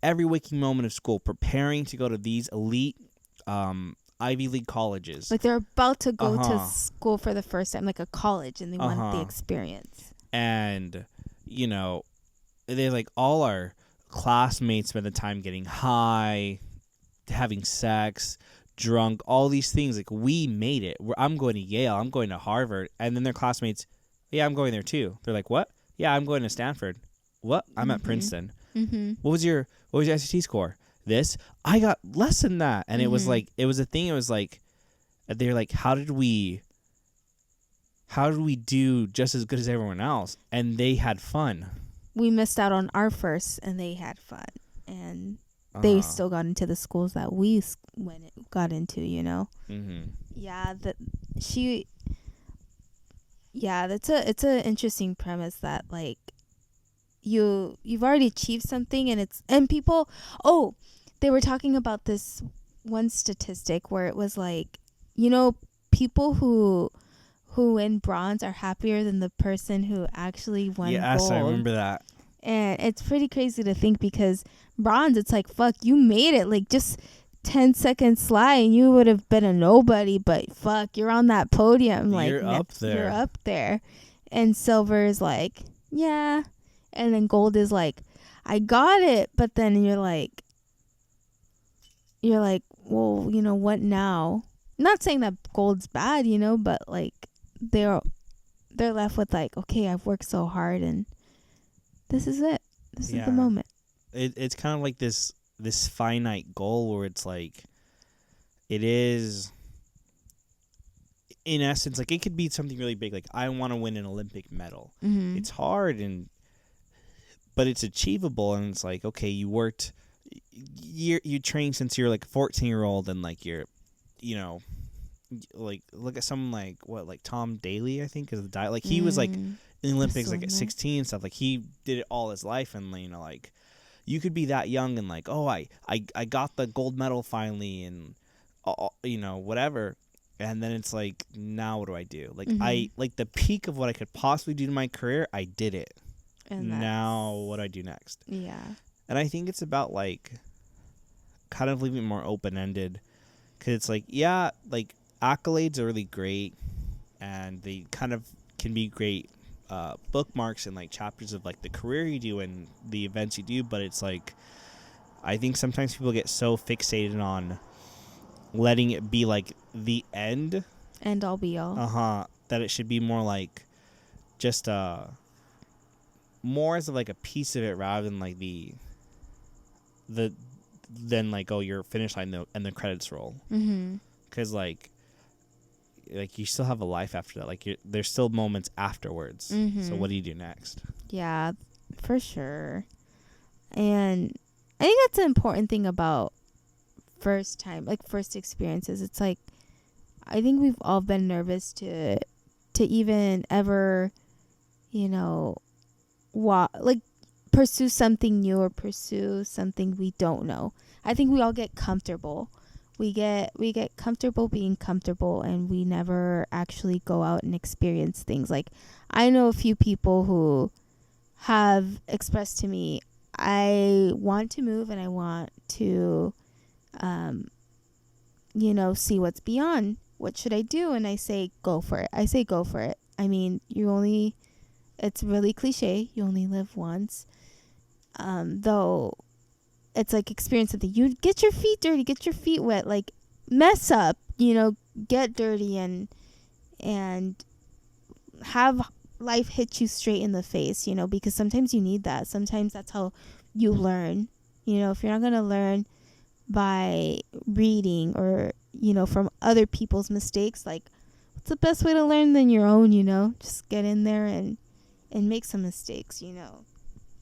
Speaker 2: every waking moment of school preparing to go to these elite Ivy League colleges.
Speaker 1: Like they're about to go to school for the first time, like a college, and they want the experience.
Speaker 2: And, they like all our classmates spend the time getting high, having sex, drunk, all these things. Like we made it. I'm going to Yale. I'm going to Harvard. And then their classmates, yeah, I'm going there too. They're like, what? Yeah, I'm going to Stanford. What? I'm at Princeton. What was your SAT score? This? I got less than that. And it was like, it was a thing. It was like, they're like, how did we how do we do just as good as everyone else? And they had fun.
Speaker 1: We missed out on our first, and they had fun, and they still got into the schools that we got into.
Speaker 2: Mm-hmm.
Speaker 1: Yeah, it's a interesting premise that like you've already achieved something, and people. Oh, they were talking about this one statistic where it was like, people who win bronze are happier than the person who actually won gold.
Speaker 2: Yes, I remember that.
Speaker 1: And it's pretty crazy to think, because bronze, it's like, fuck, you made it. Like, just 10 seconds slide and you would have been a nobody, but fuck, you're on that podium. Like,
Speaker 2: you're up there.
Speaker 1: You're up there. And silver is like, yeah. And then gold is like, I got it. But then you're like, well, what now? Not saying that gold's bad, but like they're left with like, okay, I've worked so hard and this is it. This is the moment.
Speaker 2: It's kind of like this finite goal where it's like, it is, in essence, like it could be something really big. Like, I want to win an Olympic medal.
Speaker 1: Mm-hmm.
Speaker 2: It's hard, but it's achievable. And it's like, okay, you worked, you trained since you're like a 14-year-old, and like you're, like look at someone like Tom Daley, I think, is the diet. Like he was like in the Olympics like at 16 and stuff. Like he did it all his life, and like you could be that young and like, oh, I got the gold medal finally, and whatever. And then it's like, now what do I do? Like I like the peak of what I could possibly do in my career, I did it. And now what do I do next?
Speaker 1: Yeah.
Speaker 2: And I think it's about like kind of leaving it more open-ended, because it's like, yeah, like accolades are really great, and they kind of can be great bookmarks and like chapters of like the career you do and the events you do. But it's like, I think sometimes people get so fixated on letting it be like the end
Speaker 1: all be all,
Speaker 2: that it should be more like just more as of like a piece of it, rather than like then like, oh, your finish line and the credits roll. Because like you still have a life after that. Like there's still moments afterwards. So what do you do next?
Speaker 1: Yeah, for sure. And I think that's an important thing about first experiences. It's like, I think we've all been nervous to even ever, pursue something new or pursue something we don't know. I think we all get comfortable. We get comfortable being comfortable, and we never actually go out and experience things. Like, I know a few people who have expressed to me, I want to move and I want to see what's beyond. What should I do? And I say, go for it. I mean, it's really cliche. You only live once. Though it's like, experience something. You get your feet dirty, get your feet wet, like mess up, get dirty and have life hit you straight in the face, because sometimes you need that. Sometimes that's how you learn. If you're not going to learn by reading or, from other people's mistakes, like, what's the best way to learn than your own? Just get in there and make some mistakes,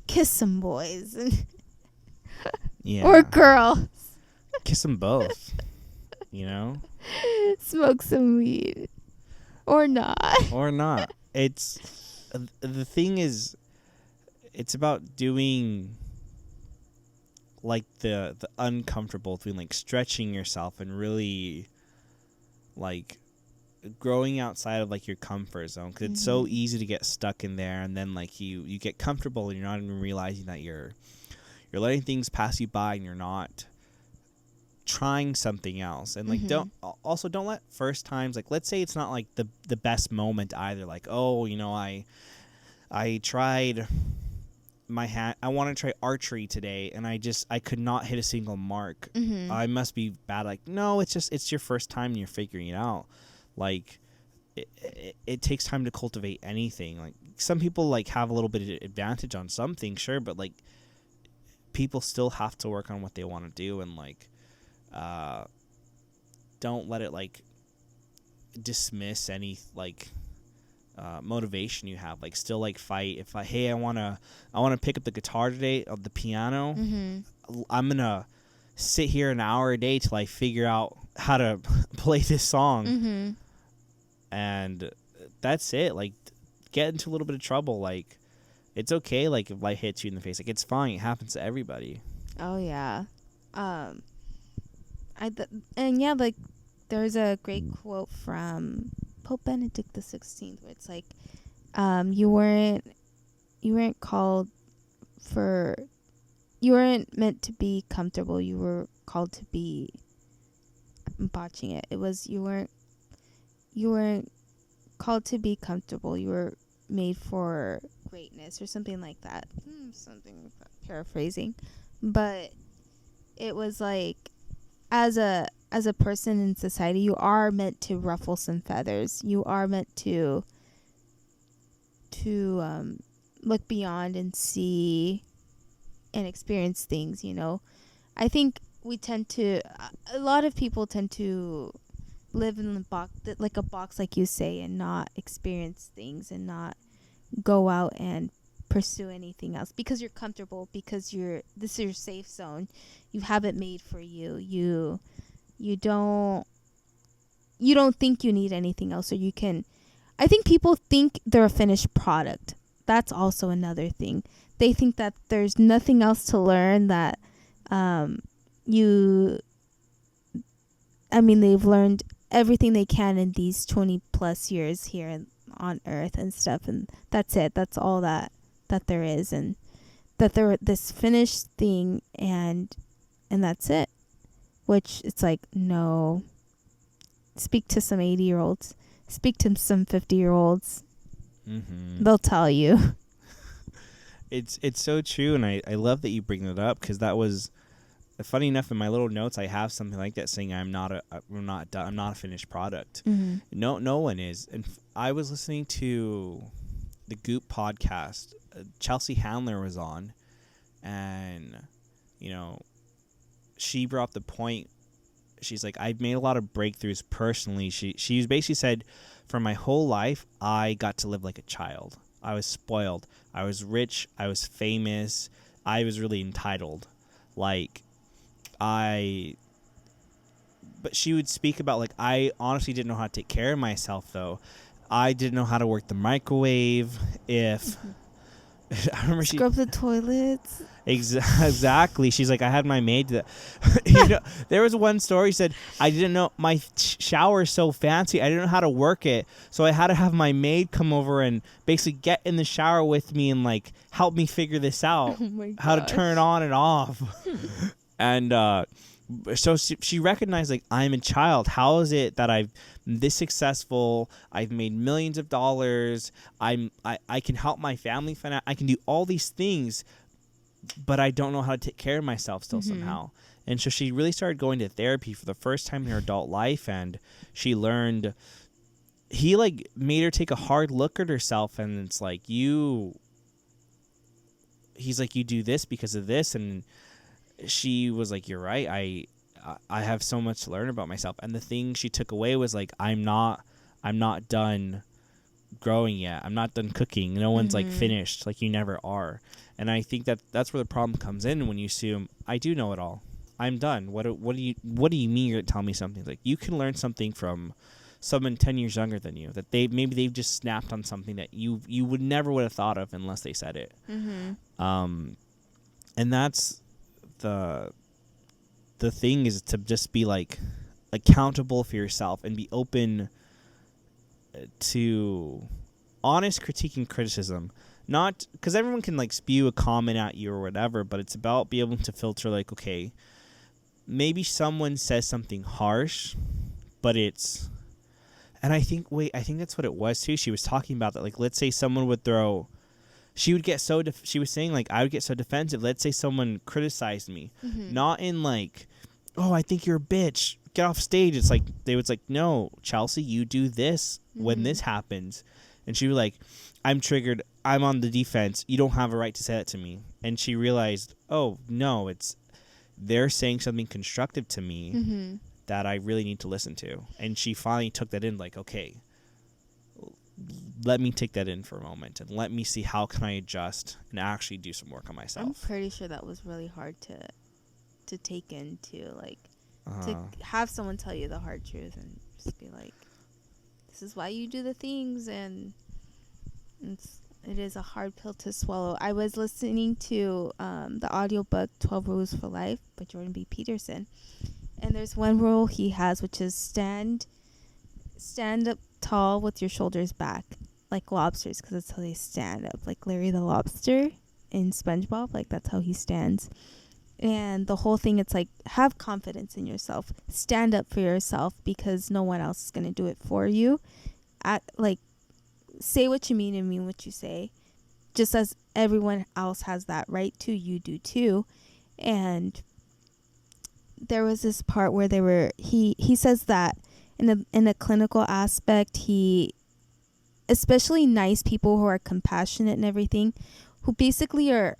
Speaker 1: kiss some boys and or girls,
Speaker 2: kiss them both.
Speaker 1: Smoke some weed or not.
Speaker 2: It's the thing is, it's about doing like the uncomfortable thing, like stretching yourself and really like growing outside of like your comfort zone, because it's so easy to get stuck in there, and then like you get comfortable and you're not even realizing that you're letting things pass you by, and you're not trying something else. And like don't let first times, like, let's say it's not like the best moment either, like, oh, I tried I want to try archery today, and I could not hit a single mark. I must be bad. Like, no, it's your first time and you're figuring it out. Like, it takes time to cultivate anything. Like, some people like have a little bit of advantage on something, sure, but like people still have to work on what they want to do, and like don't let it like dismiss any like motivation you have. Like still like fight. If I wanna pick up the guitar today, the piano. I'm gonna sit here an hour a day till I figure out how to play this song. And that's it. Like, get into a little bit of trouble. Like, it's okay. Like, if life hits you in the face, like, it's fine. It happens to everybody.
Speaker 1: Oh yeah. Like there's a great quote from Pope Benedict XVI where it's like, you weren't meant to be comfortable. You were called to be. I'm botching it. It was you weren't called to be comfortable. You were made for greatness or something like that. Paraphrasing, but it was like, as a person in society, you are meant to ruffle some feathers. You are meant to look beyond and see and experience things, you know. I think a lot of people tend to live in the box, like a box, like you say, and not experience things and not go out and pursue anything else because you're comfortable, because this is your safe zone. You have it made for you. You don't think you need anything else, or you can. I think people think they're a finished product. That's also another thing. They think that there's nothing else to learn, that they've learned everything they can in these 20 plus years here on Earth and stuff, and that's it. That's all that there is, and that they're this finished thing, and that's it. Which it's like, no. Speak to some 80-year-olds. Speak to some 50-year-olds. They'll tell you.
Speaker 2: It's so true, and I love that you bring that up, because that was funny enough. In my little notes, I have something like that saying I'm not a finished product. No one is. And I was listening to the Goop podcast. Chelsea Handler was on, and she brought up the point. She's like, I've made a lot of breakthroughs personally. She basically said, for my whole life, I got to live like a child. I was spoiled. I was rich. I was famous. I was really entitled. But she would speak about, like, I honestly didn't know how to take care of myself, though. I didn't know how to work the microwave. I remember
Speaker 1: scrub the toilets.
Speaker 2: Exactly. She's like, I had my maid that there was one story, she said, I didn't know my shower is so fancy, I didn't know how to work it, so I had to have my maid come over and basically get in the shower with me and like help me figure this out. How to turn it on and off. And so she recognized, like, I'm a child. How is it that I'm this successful? I've made millions of dollars. I can help my family. I can do all these things, but I don't know how to take care of myself still somehow. And so she really started going to therapy for the first time in her adult life, and she learned. He like made her take a hard look at herself, and it's like, he's like, you do this because of this, and she was like, you're right. I have so much to learn about myself. And the thing she took away was like, I'm not done growing yet. I'm not done cooking. No one's like finished. Like, you never are. And I think that's where the problem comes in, when you assume I do know it all. I'm done. What do you mean you're gonna tell me something? Like, you can learn something from someone 10 years younger than you, that they've just snapped on something that you would never would have thought of unless they said it. And that's the thing, is to just be like accountable for yourself and be open to honest critique and criticism. Not because everyone can like spew a comment at you or whatever, but it's about being able to filter, like, okay, maybe someone says something harsh, but it's, and I think that's what it was too. She was talking about that, like, let's say someone would throw, she would get so, she was saying, like, I would get so defensive. Let's say someone criticized me, not in like, oh, I think you're a bitch, get off stage. It's like, they was like, no, Chelsea, you do this when this happens. And she was like, I'm triggered. I'm on the defense. You don't have a right to say that to me. And she realized, oh, no, they're saying something constructive to me that I really need to listen to. And she finally took that in, like, okay, let me take that in for a moment and let me see how can I adjust and actually do some work on myself.
Speaker 1: I'm pretty sure that was really hard to take into, like,
Speaker 2: Uh-huh.
Speaker 1: to have someone tell you the hard truth and just be like, this is why you do the things, and it is a hard pill to swallow. I was listening to the audiobook 12 Rules for Life by Jordan B. Peterson, and there's one rule he has, which is stand up tall with your shoulders back, like lobsters, because that's how they stand up, like Larry the Lobster in SpongeBob, like that's how he stands. And the whole thing, it's like, have confidence in yourself, stand up for yourself, because no one else is going to do it for you. Like, say what you mean and mean what you say, just as everyone else has that right to, you do too. And there was this part where he says that in a clinical aspect, especially nice people who are compassionate and everything, who basically are,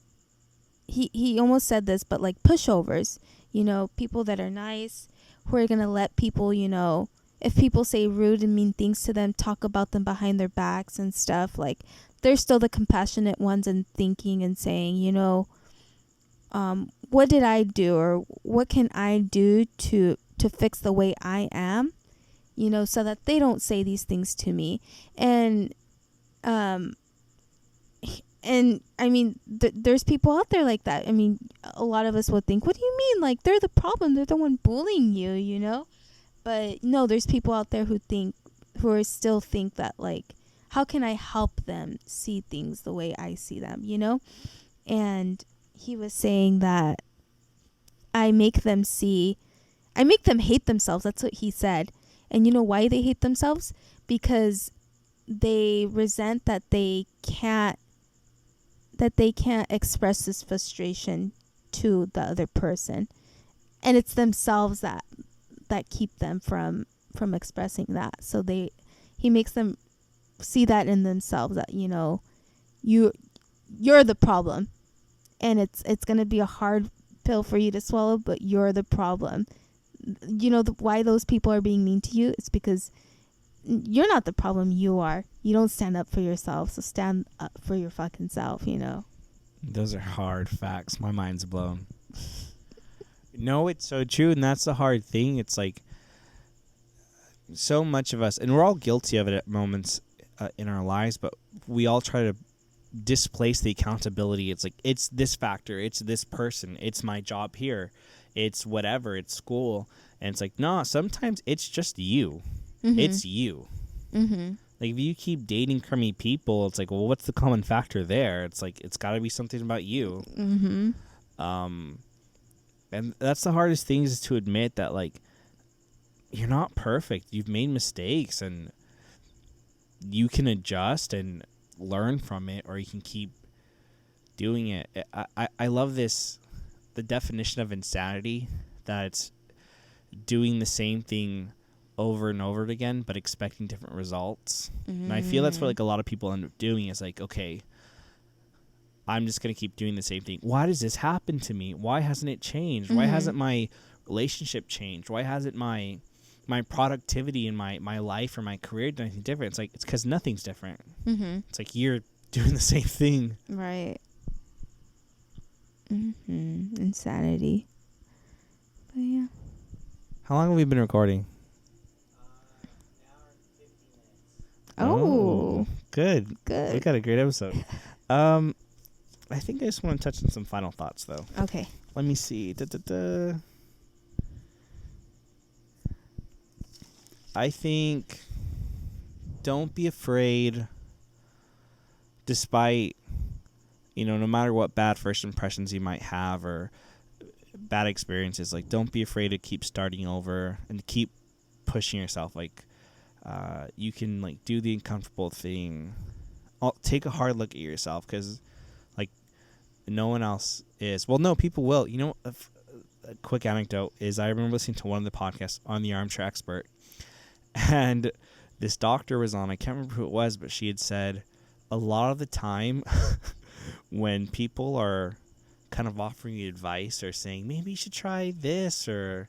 Speaker 1: he almost said this, but like pushovers, people that are nice, who are going to let people, if people say rude and mean things to them, talk about them behind their backs and stuff, like, they're still the compassionate ones and thinking and saying, what did I do, or what can I do to fix the way I am, so that they don't say these things to me. And I mean, there's people out there like that. I mean, a lot of us would think, what do you mean? Like, they're the problem. They're the one bullying you, But no, there's people out there who still think that, like, how can I help them see things the way I see them, And he was saying that I make them hate themselves. That's what he said. And you know why they hate themselves? Because they resent that they can't express this frustration to the other person, and it's themselves that keep them from expressing that. So he makes them see that in themselves, that you're the problem, and it's going to be a hard pill for you to swallow, but you're the problem. Why those people are being mean to you? It's because you're not the problem. You are. You don't stand up for yourself, so stand up for your fucking self,
Speaker 2: Those are hard facts. My mind's blown. No, it's so true, and that's the hard thing. It's like, so much of us, and we're all guilty of it at moments in our lives, but we all try to displace the accountability. It's like, it's this factor, it's this person, it's my job here, it's whatever, it's school. And it's like, no, sometimes it's just you. Mm-hmm. It's you. Mm-hmm. Like, if you keep dating crummy people, it's like, well, what's the common factor there? It's like, it's got to be something about you. Mm-hmm. And that's the hardest thing, is to admit that, like, you're not perfect. You've made mistakes, and you can adjust and learn from it, or you can keep doing it. I love this, the definition of insanity, that it's doing the same thing over and over again, but expecting different results. Mm-hmm. And I feel that's what, like, a lot of people end up doing, is like, okay, I'm just going to keep doing the same thing. Why does this happen to me? Why hasn't it changed? Mm-hmm. Why hasn't my relationship changed? Why hasn't my productivity in my life or my career done anything different? It's like, it's because nothing's different. Mm-hmm. It's like, you're doing the same thing.
Speaker 1: Right. Mm-hmm. Insanity. But yeah.
Speaker 2: How long have we been recording?
Speaker 1: Oh,
Speaker 2: good.
Speaker 1: We
Speaker 2: got a great episode. I think I just want to touch on some final thoughts, though.
Speaker 1: Okay.
Speaker 2: Let me see. I think, don't be afraid, despite, no matter what bad first impressions you might have or bad experiences, like, don't be afraid to keep starting over and keep pushing yourself. Like, you can, like, do the uncomfortable thing. Take a hard look at yourself, because, like, no one else is. Well, no, people will. A quick anecdote is, I remember listening to one of the podcasts on the Armchair Expert, and this doctor was on. I can't remember who it was, but she had said a lot of the time when people are kind of offering you advice or saying, maybe you should try this, or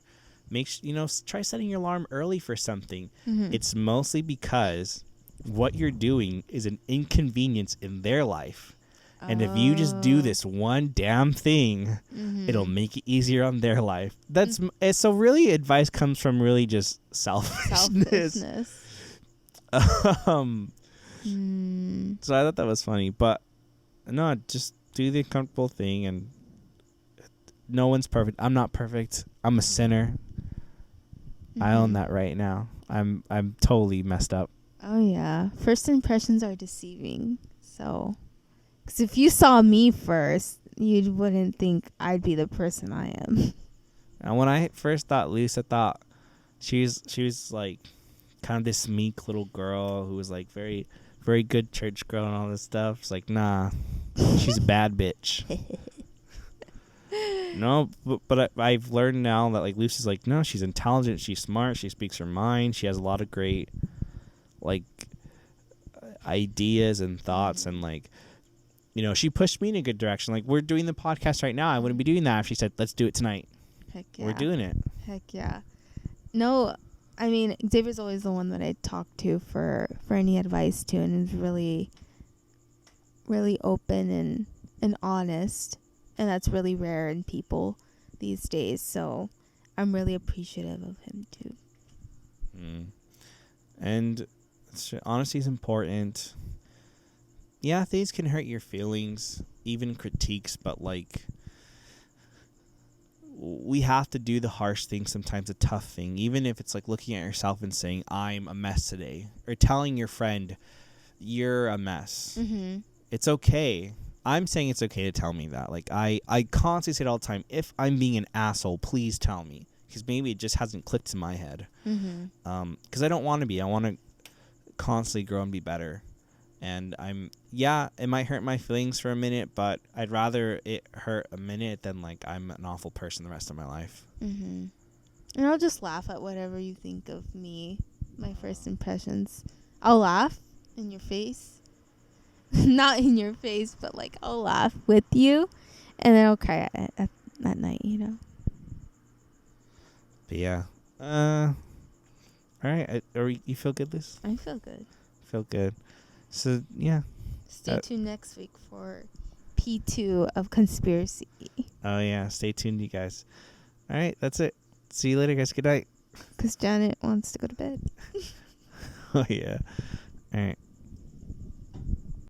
Speaker 2: try setting your alarm early for something. Mm-hmm. It's mostly because what you're doing is an inconvenience in their life. And if you just do this one damn thing, it'll make it easier on their life. That's so really advice comes from really just selfishness. So I thought that was funny, but no, just do the comfortable thing. And no one's perfect. I'm not perfect. I'm a sinner. I own that right now. I'm totally messed up.
Speaker 1: Oh yeah, first impressions are deceiving. So, because if you saw me first, you wouldn't think I'd be the person I am.
Speaker 2: And when I first thought Luce, I thought she was like kind of this meek little girl who was like very, very good church girl and all this stuff. It's like, nah, she's a bad bitch. No, but I've learned now that like Luce is like, no, she's intelligent, she's smart, she speaks her mind, she has a lot of great like ideas and thoughts, and like, you know, she pushed me in a good direction. Like, we're doing the podcast right now. I wouldn't be doing that if she said, let's do it tonight.
Speaker 1: Heck yeah.
Speaker 2: We're doing it.
Speaker 1: Heck yeah. No, I mean, Xavier's always the one that I talk to for any advice to, and is really, really open and honest. And that's really rare in people these days. So I'm really appreciative of him too.
Speaker 2: And honesty is important. Yeah, things can hurt your feelings, even critiques, but like, we have to do the harsh thing sometimes, a tough thing, even if it's like looking at yourself and saying, I'm a mess today, or telling your friend, you're a mess. It's okay. I'm saying it's okay to tell me that. Like, I constantly say it all the time. If I'm being an asshole, please tell me, because maybe it just hasn't clicked in my head. Because I don't want to be. I want to constantly grow and be better. And it might hurt my feelings for a minute, but I'd rather it hurt a minute than like I'm an awful person the rest of my life.
Speaker 1: And I'll just laugh at whatever you think of me, my first impressions. I'll laugh in your face. Not in your face, but like I'll laugh with you, and then I'll cry at night, you know.
Speaker 2: But yeah. All right. You feel good, Liz?
Speaker 1: I feel good.
Speaker 2: Feel good. So, yeah.
Speaker 1: Stay tuned next week for P2 of Conspiracy.
Speaker 2: Oh, yeah. Stay tuned, you guys. All right. That's it. See you later, guys. Good night.
Speaker 1: Because Janet wants to go to bed.
Speaker 2: Oh, yeah. All right.